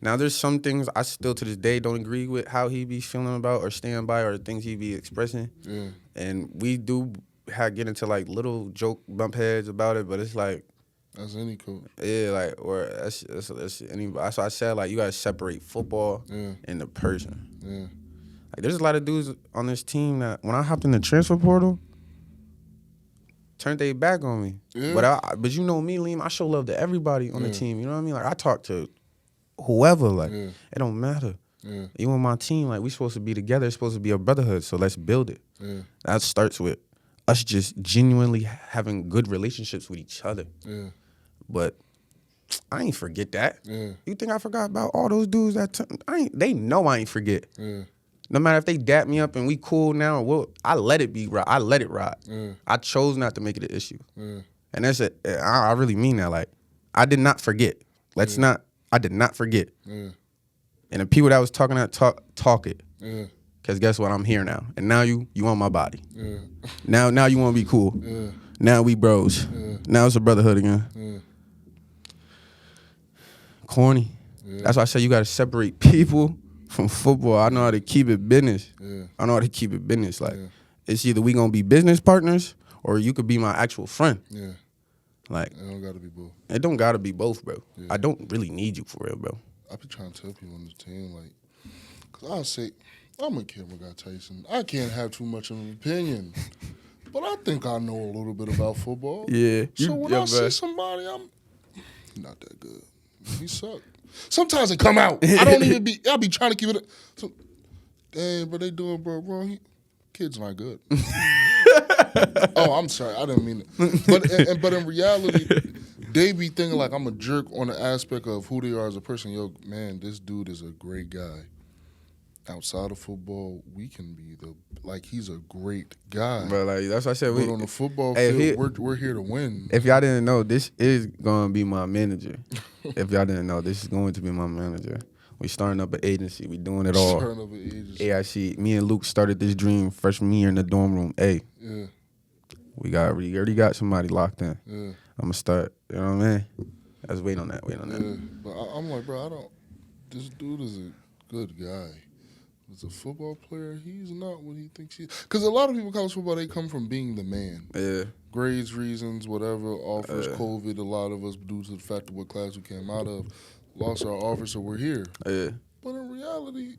Now, there's some things I still to this day don't agree with how he be feeling about or stand by or things he be expressing. Yeah. And we do get into like little joke bump heads about it, but it's like. That's any coach. Yeah, like, or that's any. That's why I said, like, you got to separate football and the person. Yeah. Like, there's a lot of dudes on this team that when I hopped in the transfer portal, turned their back on me. Yeah. But you know me, Liam, I show love to everybody on the team. You know what I mean? Like, I talk to whoever, like, it don't matter. Yeah. You on my team, like, we supposed to be together. It's supposed to be a brotherhood, so let's build it. Yeah. That starts with us just genuinely having good relationships with each other. Yeah. But I ain't forget that. Yeah. You think I forgot about all those dudes they know I ain't forget. Yeah. No matter if they dap me up and we cool now, or I let it be right. I let it ride. Yeah. I chose not to make it an issue. Yeah. And that's it. I really mean that. Like, I did not forget. I did not forget. Yeah. And the people that was talking that talk it. Yeah. Cause guess what? I'm here now. And now you on my body. Yeah. Now you want to be cool. Yeah. Now we bros. Yeah. Now it's a brotherhood again. Yeah. Corny. Yeah. That's why I say you got to separate people from football. I know how to keep it business. Yeah. I know how to keep it business. Like, it's either we going to be business partners or you could be my actual friend. Yeah. Like, it don't got to be both. It don't got to be both, bro. Yeah. I don't really need you for real, bro. I be trying to tell people on the team, like, because I'll say, I'm a kid with guy Tyson. I can't have too much of an opinion. But I think I know a little bit about football. Yeah. So when I see somebody, he's not that good. He suck. Sometimes it come out. I don't even be. I be trying to keep it. Dang, but they doing, bro. Kid's not good. Oh, I'm sorry. I didn't mean it. But in reality, they be thinking like I'm a jerk on the aspect of who they are as a person. Yo, man, this dude is a great guy. Outside of football, we can be he's a great guy. But like that's what I said. But on the football field, we're here to win. If y'all didn't know, this is gonna be my manager. If y'all didn't know, this is going to be my manager. We starting up an agency. We doing it all. Starting up an agency. AIC. Me and Luke started this dream freshman year in the dorm room. Hey. Yeah. We already got somebody locked in. Yeah. I'm gonna start. You know what I mean? Let's wait on that. Yeah. But I'm like, bro, this dude is a good guy. As a football player, he's not what he thinks he is. Because a lot of people in college football, they come from being the man. Yeah. Grades, reasons, whatever, offers, COVID, a lot of us, due to the fact of what class we came out of, lost our offer, so we're here. Yeah. But in reality,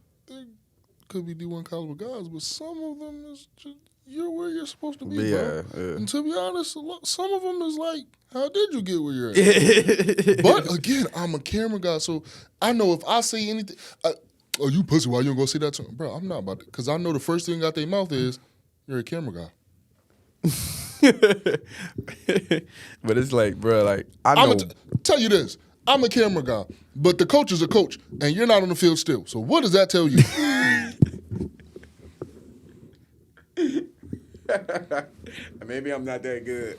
could be D1 caliber guys, but some of them is just you're where you're supposed to be, Yeah, bro. yeah. And to be honest, some of them is like, how did you get where you're at? But again, I'm a camera guy, so I know if I say anything, oh, you pussy, why you don't go say that to him? Bro, I'm not about to, because I know the first thing out their mouth is, you're a camera guy. But it's like, bro, like, I know. Tell you this, I'm a camera guy, but the coach is a coach, and you're not on the field still. So what does that tell you? Maybe I'm not that good.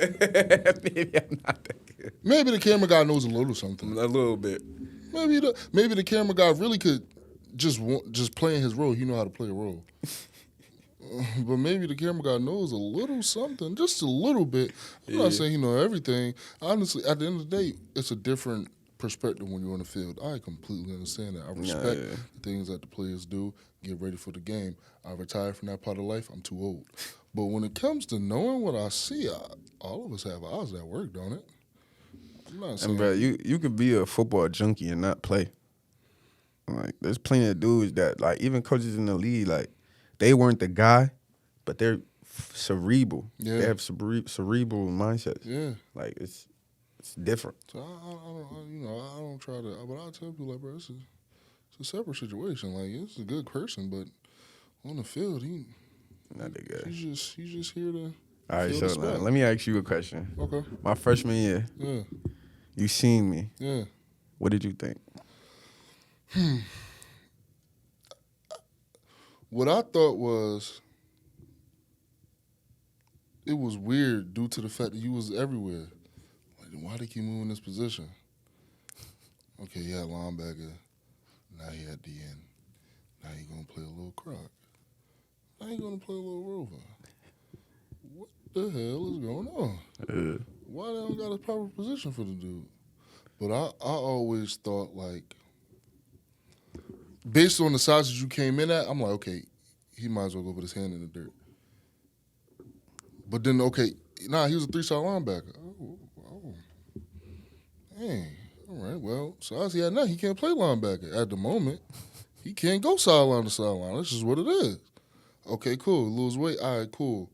Maybe I'm not that good. Maybe the camera guy knows a little something. A little bit. Maybe the camera guy really could just play in his role. He know how to play a role. But maybe the camera guy knows a little something, just a little bit. I'm not saying he know everything. Honestly, at the end of the day, it's a different perspective when you're on the field. I completely understand that. I respect the things that the players do, get ready for the game. I retired from that part of life. I'm too old. But when it comes to knowing what I see, all of us have eyes that work, don't it? I'm not saying. And, bro, you could be a football junkie and not play. Like, there's plenty of dudes that, like, even coaches in the league, like, they weren't the guy, but they're cerebral. Yeah. They have cerebral mindsets. Yeah. Like, it's different. So I don't try to, but I tell people like, bro, it's a separate situation. Like, it's a good person, but on the field, Not that guy. he's just here to. All right, fill so the spot. let me ask you a question. Okay. My freshman year, Yeah. you seen me. Yeah. What did you think? What I thought was, it was weird due to the fact that you was everywhere. Like, why they keep moving this position? Okay, you had linebacker. Now he at the end. Now you gonna play a little croc. Now you gonna play a little rover. What the hell is going on? Why they don't got a proper position for the dude? But I always thought, like, based on the sizes you came in at, I'm like, okay, he might as well go put his hand in the dirt. But then, okay, he was a 3-star linebacker. Oh. Dang. All right, well, so as he had now, he can't play linebacker at the moment. He can't go sideline to sideline. That's just what it is. Okay, cool. Lose weight. All right, cool.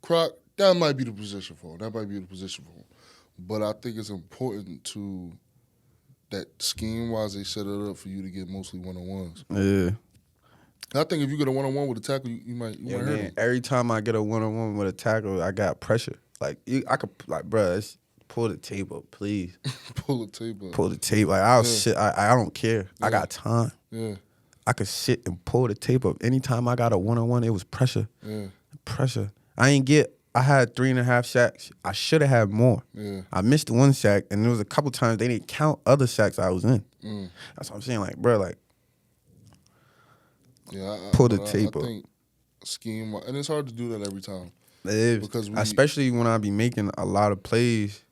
Croc, that might be the position for him. But I think it's important to that scheme-wise, they set it up for you to get mostly one-on-ones. Yeah. I think if you get a one-on-one with a tackle, you might hurt him. Every time I get a one-on-one with a tackle, I got pressure. Like, I could, like, bro, pull the tape up, please. Pull the tape up. Pull the tape. Like, I'll sit. I don't care. Yeah. I got time. Yeah. I could sit and pull the tape up. Anytime I got a one-on-one, it was pressure. Yeah. Pressure. I had 3.5 sacks. I should have had more. Yeah. I missed 1 sack, and there was a couple times they didn't count other sacks I was in. That's what I'm saying. Like, bro, like, pull the tape up. I think scheme, and it's hard to do that every time. It is. Because especially when I be making a lot of plays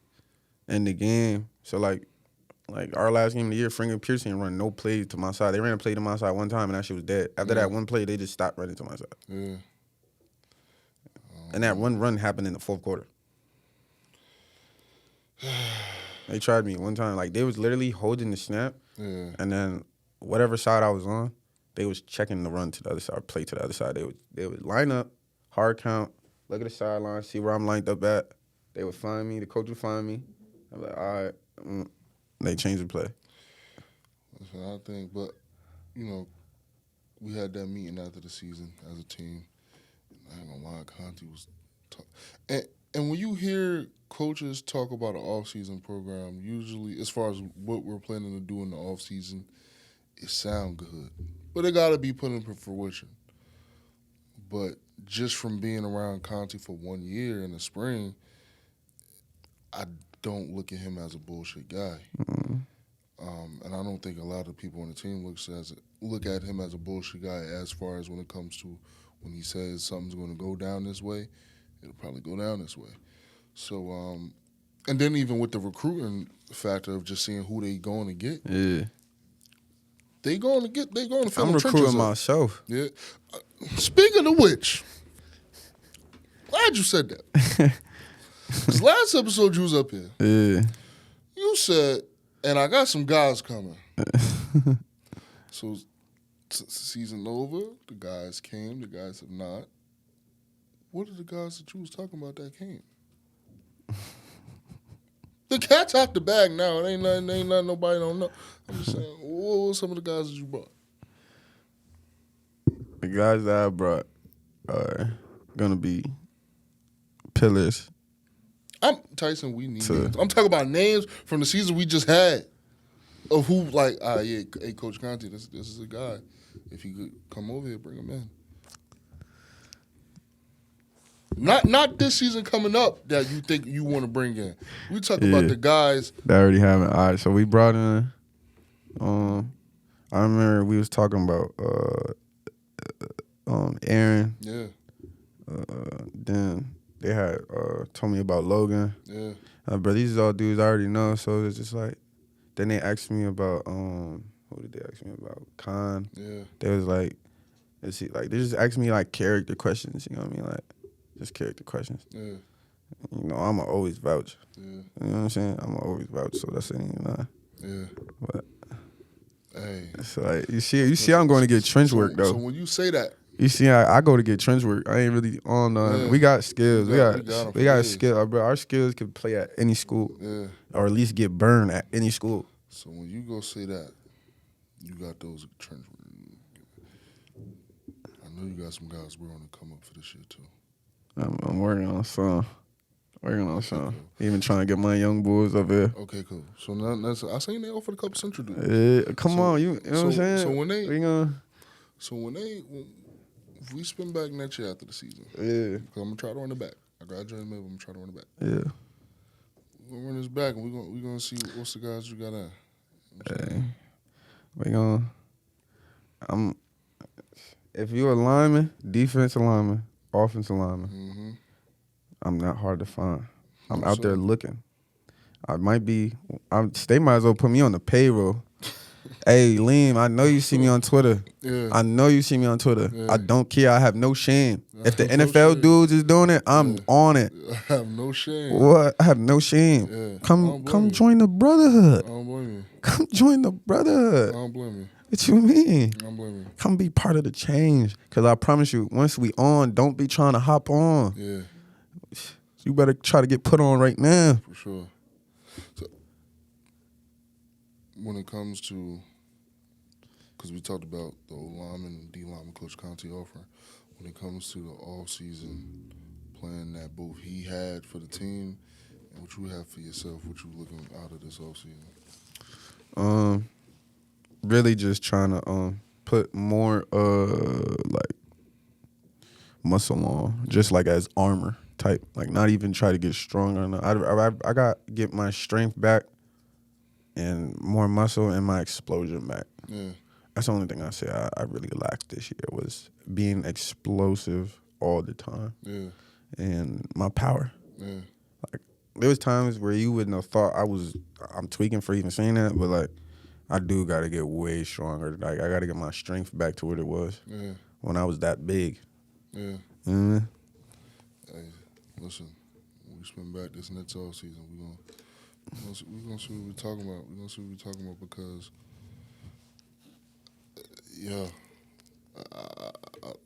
in the game. So, like our last game of the year, Frank and Pearson run no plays to my side. They ran a play to my side one time, and that shit was dead. After that one play, they just stopped running to my side. Yeah. And that one run happened in the fourth quarter. They tried me one time. Like, they was literally holding the snap, and then whatever side I was on, they was checking the run to the other side, play to the other side. They would line up, hard count, look at the sideline, see where I'm lined up at. They would find me. The coach would find me. I'm like, all right. They changed the play. That's what I think. But, we had that meeting after the season as a team. I ain't gonna lie, Conte was tough. And when you hear coaches talk about an off-season program, usually as far as what we're planning to do in the off-season, it sound good. But it got to be put into fruition. But just from being around Conte for 1 year in the spring, I don't look at him as a bullshit guy. Mm-hmm. And I don't think a lot of people on the team look at him as a bullshit guy as far as when it comes to when he says something's going to go down this way, it'll probably go down this way. So, and then even with the recruiting factor of just seeing who they going to get. Yeah. They going to fill I'm the trenches recruiting up. myself. Yeah. Speaking of which, glad you said that. Because last episode you was up here. Yeah. You said, and I got some guys coming. So season over. The guys came. The guys have not. What are the guys that you was talking about that came? The cat's out the bag now. It ain't nothing nobody don't know. I'm just saying, what were some of the guys that you brought? The guys that I brought are gonna be pillars. Tyson, we need names. I'm talking about names from the season we just had of who, like, hey, Coach Conte, this is a guy. If he could come over here, bring him in. Not this season coming up that you think you want to bring in. We talk about the guys that already have it. All right, so we brought in. I remember we was talking about Aaron. Yeah. Then they had told me about Logan. Yeah. But these are all dudes I already know, so it's just like. Then they asked me about who did they ask me about? Khan. Yeah. They was like, let's see, like they just asked me like character questions. You know what I mean? Like just character questions. Yeah. You know, I'ma always vouch. Yeah. You know what I'm saying? I'ma always vouch. So that's it. You know. Yeah. But hey, it's like you see, I'm going to get trench work though. So when you say that, you see, I go to get trench work. I ain't really on. Yeah. We got skills. We got skills. skills. Bro, our skills can play at any school. Yeah. Or at least get burned at any school. So when you go say that, you got those trench. I know you got some guys we're gonna come up for this shit too. I'm working on some. Cool. Even trying to get my young boys up here. Okay, cool. So now I seen they offered a couple Central dudes. Come on, you know what I'm saying? So when they, we if we spin back next year after the season, yeah, because I'm gonna try to run it back. I graduated May, but I'm gonna try to run it back. Yeah. We're gonna run this back, and we're gonna see what's the guys you got at. Hey, if you're a lineman, defensive lineman, offensive lineman, I'm not hard to find. I'm out there looking. They might as well put me on the payroll. Hey, Liam, I know you see me on Twitter. Yeah. I know you see me on Twitter. Yeah. I don't care. I have no shame. If the NFL dudes is doing it, I'm on it. I have no shame. What? I have no shame. Yeah. Come join the brotherhood. I don't blame you. Come join the brotherhood. I don't blame you. What you mean? I don't blame you. Come be part of the change. Because I promise you, once we on, don't be trying to hop on. Yeah. You better try to get put on right now. For sure. So, when it comes to, because we talked about the O-lineman and D-lineman Coach Conte offering, when it comes to the off-season plan that both he had for the team and what you have for yourself, what you looking out of this off-season? Really just trying to put more like muscle on, just like as armor type, like not even try to get stronger. I got to get my strength back and more muscle and my explosion back. Yeah. That's the only thing I say I really lacked this year was being explosive all the time. Yeah. And my power. Yeah. Like there was times where you wouldn't have thought I'm tweaking for even saying that, but like I do got to get way stronger. Like I got to get my strength back to what it was when I was that big. Yeah. Mm-hmm. Hey, listen, when we spend back this next off season, we're gonna see what we're talking about. We're gonna see what we're talking about because,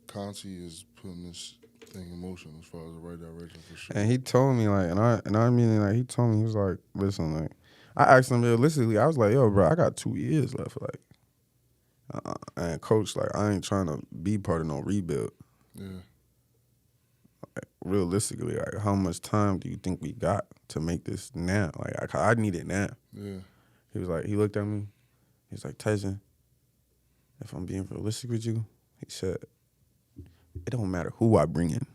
Conte is putting this thing in motion as far as the right direction for sure. And he told me like, and I mean like he told me he was like, listen, like I asked him realistically, I was like, yo, bro, I got 2 years left, like, and coach, like I ain't trying to be part of no rebuild. Yeah. Realistically, like how much time do you think we got to make this now? Like I need it now. Yeah. He was like, he looked at me, he was like, Tyson, if I'm being realistic with you, he said, it don't matter who I bring in.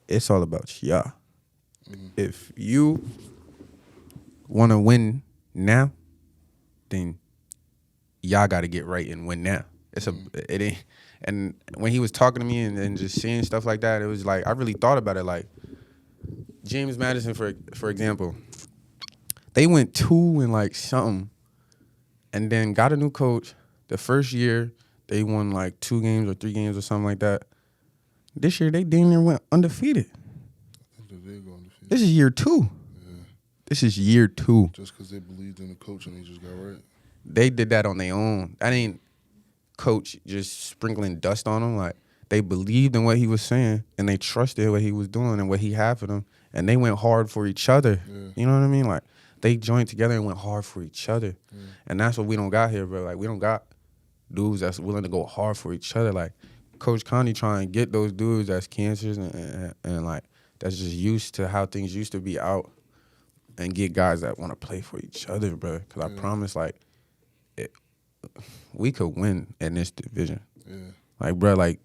It's all about y'all. Mm-hmm. If you want to win now, then y'all got to get right and win now. It ain't. And when he was talking to me and just seeing stuff like that, it was like I really thought about it. Like James Madison, for example, they went 2 and like something, and then got a new coach. The first year they won like 2 games or 3 games or something like that. This year they damn near went undefeated. I think they did go undefeated. This is year 2. Yeah. This is year 2. Just because they believed in the coach and they just got right. They did that on their own. That ain't coach just sprinkling dust on them. Like, they believed in what he was saying, and they trusted what he was doing and what he had for them, and they went hard for each other. Yeah. You know what I mean? Like, they joined together and went hard for each other. Yeah. And that's what we don't got here, bro. Like, we don't got dudes that's willing to go hard for each other. Like, Coach Connie trying to get those dudes that's cancers and like, that's just used to how things used to be out and get guys that want to play for each other, bro. Because I promise, like, we could win in this division. Yeah. Like, bro, like,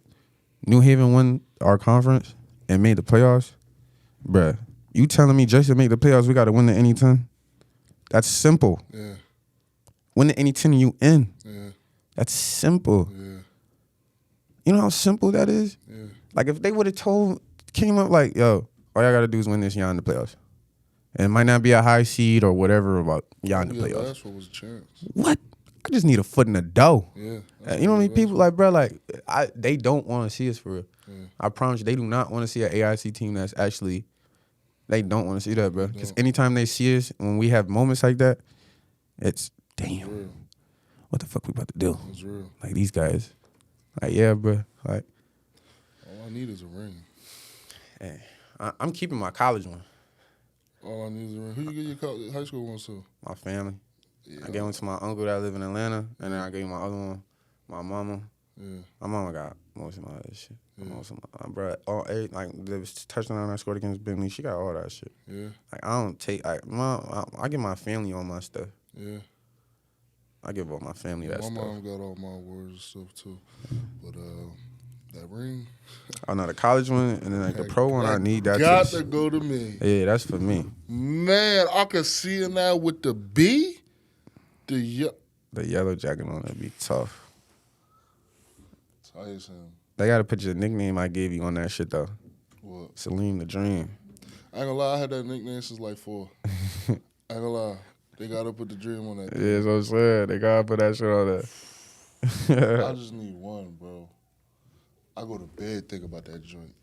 New Haven won our conference and made the playoffs. Bro, you telling me just to make the playoffs, we got to win the any 10? That's simple. Yeah. Win the any 10 you in. Yeah. That's simple. Yeah. You know how simple that is? Yeah. Like, if they would have came up like, yo, all y'all got to do is win this, y'all in the playoffs. And it might not be a high seed or whatever about y'all in the playoffs. Last one was a chance. What? I just need a foot in the dough. Yeah. You know what I mean? People like, bro, like, they don't want to see us for real. Yeah. I promise you, they do not want to see an AIC team that's actually, they don't want to see that, bro. Because anytime they see us, when we have moments like that, it's, damn, what the fuck we about to do? It's real. Like, these guys, like, yeah, bro. Like, all I need is a ring. Hey, I'm keeping my college one. All I need is a ring. Who you get your high school one to? My family. Yeah. I gave one to my uncle that live in Atlanta, and then I gave my other one, my mama. Yeah. My mama got most of my other shit. Yeah. Most of my, bro, all eight, like, the touchdown I scored against Bentley, she got all that shit. Yeah. Like, I don't take, I give my family all my stuff. Yeah. I give all my family that My stuff. mom got all my words and stuff too. But that ring. Oh no, the college one and then like the pro one, I need that. Got to go to me. Yeah, that's for me. Man, I can see it now with the B. The yellow jacket on it be tough. Tyson. They gotta put your nickname I gave you on that shit though. What? Saleem the Dream. I ain't gonna lie, I had that nickname since like 4. I ain't gonna lie. They gotta put the dream on that. Yeah, that's what I'm saying. They gotta put that shit on there. I just need one, bro. I go to bed thinking about that joint.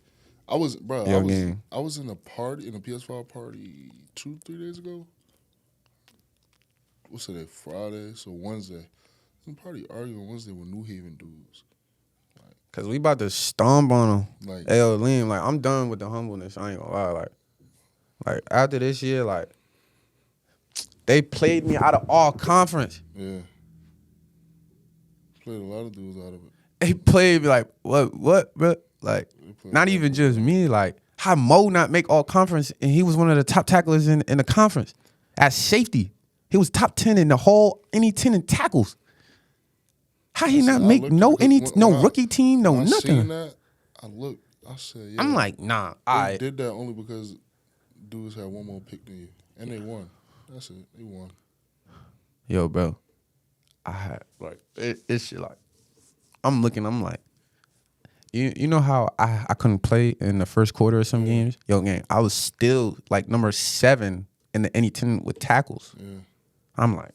I was in a party, in a PS5 party 2-3 days ago. What's today? Friday, so Wednesday. Some party arguing Wednesday with New Haven dudes. Cause we about to stomp on them. Like, Liam, like, I'm done with the humbleness. I ain't gonna lie. Like after this year, like, they played me out of all conference. Yeah. Played a lot of dudes out of it. They played me like, what, bro? Like, not even just me. Like, how Mo not make all conference and he was one of the top tacklers in the conference at safety. He was top 10 in the whole any 10 in tackles. How he not make rookie team, no nothing. Seen that, I said, yeah. I'm like, nah, They did that only because dudes had one more pick than you. And they won. That's it. They won. Yo, bro. I had, like, it's shit like, I'm like, you know how I couldn't play in the first quarter of some games? Yo, gang, I was still, like, number 7 in the any 10 with tackles. Yeah. I'm like,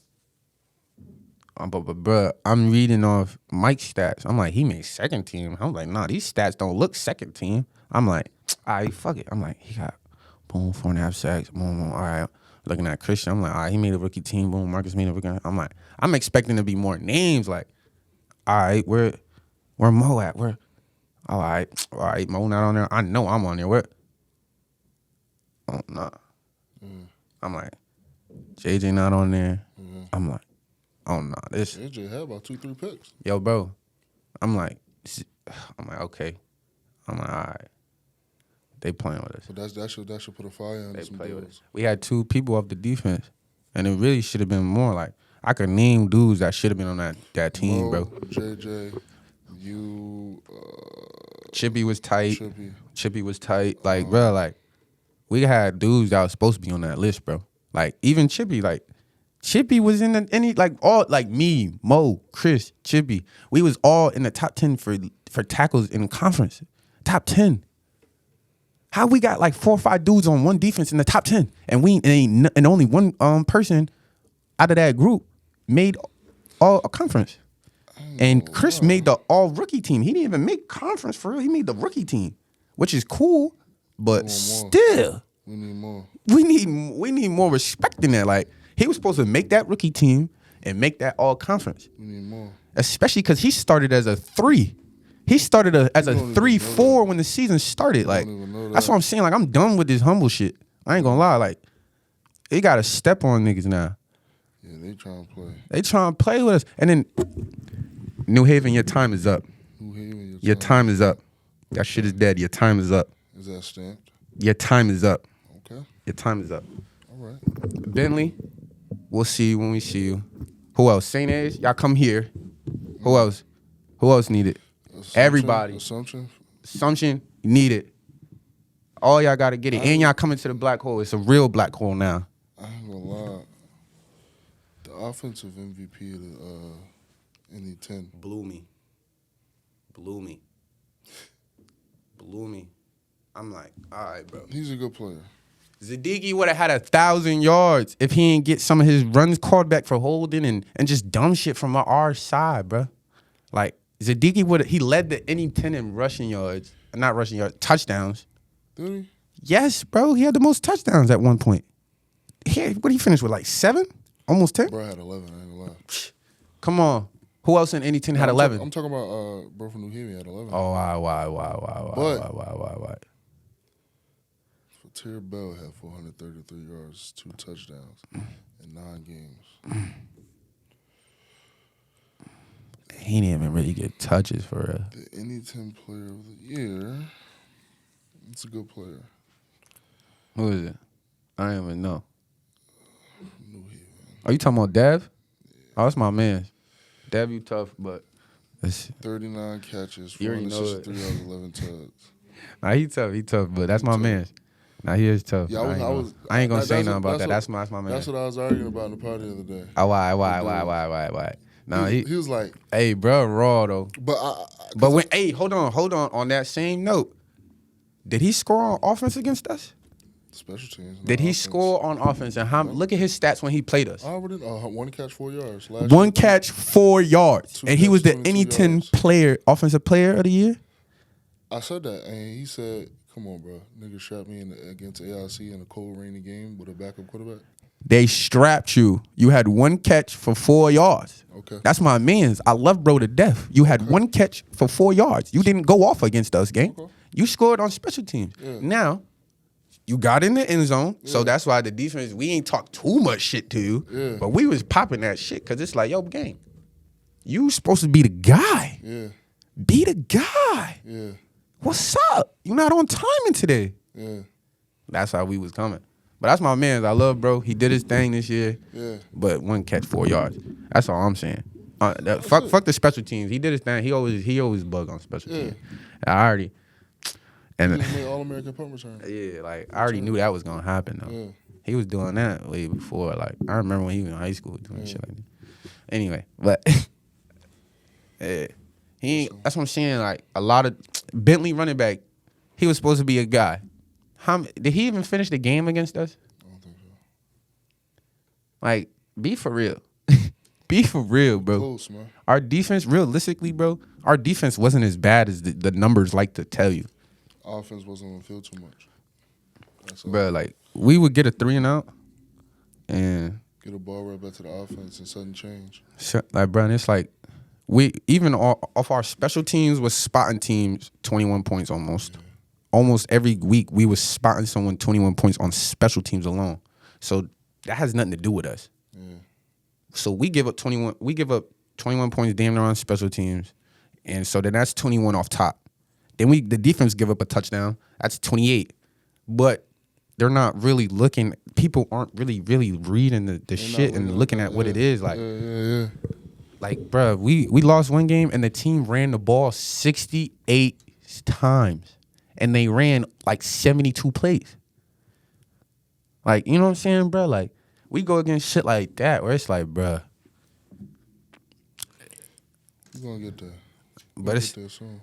but bro, I'm reading off Mike's stats. I'm like, he made second team. I'm like, nah, these stats don't look second team. I'm like, all right, fuck it. I'm like, he got, boom, 4.5 sacks, boom, boom, all right. Looking at Christian, I'm like, all right, he made a rookie team, boom, Marcus made a rookie. I'm like, I'm expecting to be more names. Like, all right, where Mo at? All right, Mo not on there. I know I'm on there. Where? Oh, nah. I'm like, JJ not on there. I'm like, oh, nah. This JJ had about 2-3 picks. Yo, bro. I'm like, okay. I'm like, all right. They playing with us. But that should put a fire on some dudes. We had 2 people off the defense, and it really should have been more. Like, I could name dudes that should have been on that team, bro. JJ, you. Chippy was tight. Chippy was tight. Like, bro, like, we had dudes that was supposed to be on that list, bro. Like, even Chippy, like, Chippy was in all, like, me, Mo, Chris, Chippy. We was all in the top 10 for tackles in the conference. Top 10. How we got like 4 or 5 dudes on one defense in the top 10, and only one person out of that group made all a conference. And Chris made the all rookie team. He didn't even make conference for real. He made the rookie team, which is cool, but still, we need more. We need more respect than that. Like, he was supposed to make that rookie team and make that all conference. We need more. especially because he started as a 3. He started as a don't even 3-4 when the season started. Like, don't even know that's that. what I'm saying. Like, I'm done with this humble shit. I ain't gonna lie. Like, they got to step on niggas now. Yeah, they trying to play. They trying to play with us. And then, New Haven, your time is up. New Haven, Your time is up. That shit is dead. Your time is up. Is that stamped? Your time is up. Okay. Your time is up. All right. Bentley, we'll see you when we see you. Who else? St. A's, y'all come here. Who else? Who else need it? Everybody. Assumption. Assumption, you need it. All y'all got to get it. And y'all coming to the black hole. It's a real black hole now. I ain't gonna lie. The offensive MVP of the NE10. Blew me. I'm like, all right, bro. He's a good player. Zadiki would have had 1,000 yards if he didn't get some of his runs called back for holding and just dumb shit from our side, bro. Like, Zadiki he led the NE10 in rushing yards. Not rushing yards, touchdowns. Did he? Yes, bro. He had the most touchdowns at one point. What did he finish with, like 7? Almost 10? Bro had 11, I ain't gonna lie. Come on. Who else in NE10 had 11? I'm talking about bro from New Haven had 11. Oh, why? Fatir Bell had 433 yards, 2 touchdowns in 9 games. He didn't even really get touches for real. The NE10 player of the year. It's a good player. Who is it? I don't even know. New Haven. Are you talking about Dev? Oh, that's my man. Dev, you tough, but 39 catches, You already know 463 yards, 11 tugs. nah, he tough, but that's my man. Nah, he is tough. Yeah, I ain't gonna say nothing about that. That's my man. That's what I was arguing about in the party the other day. Oh, why? Nah, he was like, hey, bro, raw though. But when, hey, hold on. On that same note, did he score on offense against us? Special teams. Did he offense. score on offense? And look at his stats when he played us. I already 1 catch, 4 yards. One catch, 4 yards, and he was the 22 NE10 yards. offensive player of the year. I said that, and he said, "Come on, bro, niggas strapped me against AIC in a cold, rainy game with a backup quarterback." They strapped you. You had 1 catch for 4 yards. Okay. That's my man's. I love bro to death. You had 1 catch for 4 yards. You didn't go off against us, gang. Okay. You scored on special teams. Yeah. Now, you got in the end zone, so that's why the defense, we ain't talk too much shit to you, Yeah. but we was popping that shit because it's like, yo, gang, you supposed to be the guy. Yeah. Be the guy. Yeah. What's up? You not on timing today. Yeah. That's how we was coming. But that's my man. I love bro. He did his thing this year. Yeah. But 1 catch, 4 yards. That's all I'm saying. Fuck the special teams. He did his thing. He always bug on special teams. I already He just made All-American punt return. yeah, like I already knew that was gonna happen though. Yeah. He was doing that way before. Like I remember when he was in high school doing shit like that. Anyway, but yeah, he ain't, that's what I'm saying. Like a lot of Bentley running back, he was supposed to be a guy. Did he even finish the game against us? I don't think so. Like, be for real. Be for real, bro. Close, man. Our defense, realistically, bro, our defense wasn't as bad as the numbers like to tell you. Offense wasn't on the field too much. That's all. Bro, like, we would get a 3 and out, and Get a ball right back to the offense and sudden change. like, bro, and it's like, we, even off our special teams was spotting teams 21 points almost. Yeah. Almost every week, we was spotting someone 21 points on special teams alone. So that has nothing to do with us. Yeah. So we give up 21. We give up 21 points damn near on special teams, and so then that's 21 off top. Then the defense give up a touchdown. That's 28. But they're not really looking. People aren't really reading the shit and looking at what it is like. Yeah. Like, bro, we lost one game and the team ran the ball 68 times, and they ran like 72 plays. Like, you know what I'm saying, bro? Like, we go against shit like that where it's like, bro. You're going to get there. But it's there soon.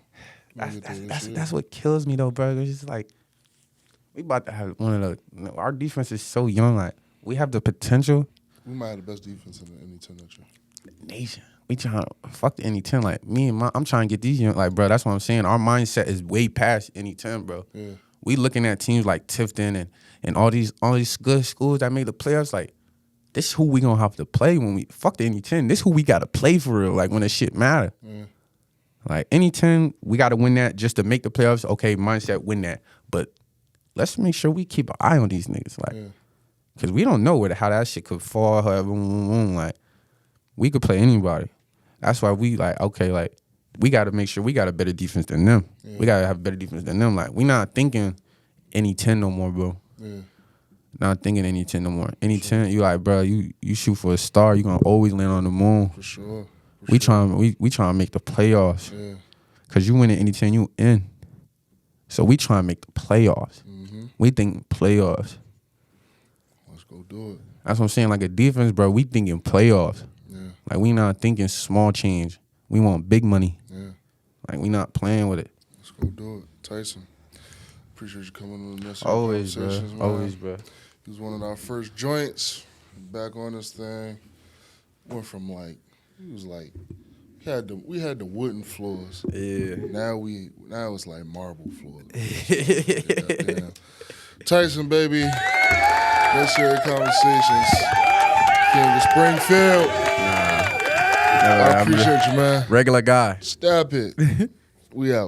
That's what kills me though, bro. It's just like we about to have one of the. Our defense is so young. Like we have the potential. We might have the best defense in the NE10 that year. Nation. We trying to fuck the NE10. Like me and I'm trying to get these young. Like, bro, that's what I'm saying. Our mindset is way past NE10, bro. Yeah. We looking at teams like Tifton and all these good schools that made the playoffs. Like this who we gonna have to play when we fuck the any 10. This who we gotta play for real. Like when the shit matter. Yeah. Like any 10, we gotta win that just to make the playoffs. Okay, mindset, win that. But let's make sure we keep an eye on these niggas. Like, cause we don't know how that shit could fall. However, like we could play anybody. That's why we like okay, like we gotta make sure we got a better defense than them. Yeah. We gotta have a better defense than them. Like we not thinking any 10 no more, bro. Yeah. Not thinking any 10 no more. Any 10, you like, bro, you shoot for a star, you gonna always land on the moon. For sure. We trying to make the playoffs. Yeah. Cause you win at any 10, you in. So we trying to make the playoffs. Mm-hmm. We think playoffs. Let's go do it. That's what I'm saying. Like a defense, bro, we thinking playoffs. Yeah. Like we not thinking small change. We want big money. Yeah. Like we not playing with it. Let's go do it. Tyson, appreciate you coming on the next Always, bro. Man. Always, bro. He was one of our first joints. Back on this thing. Went from like, he was like, we had the wooden floors. Yeah. Now it's like marble floors. Yeah, Tyson, baby. Let's share conversations. King of Springfield. Nah. I appreciate you, man. Regular guy. Stop it. We out.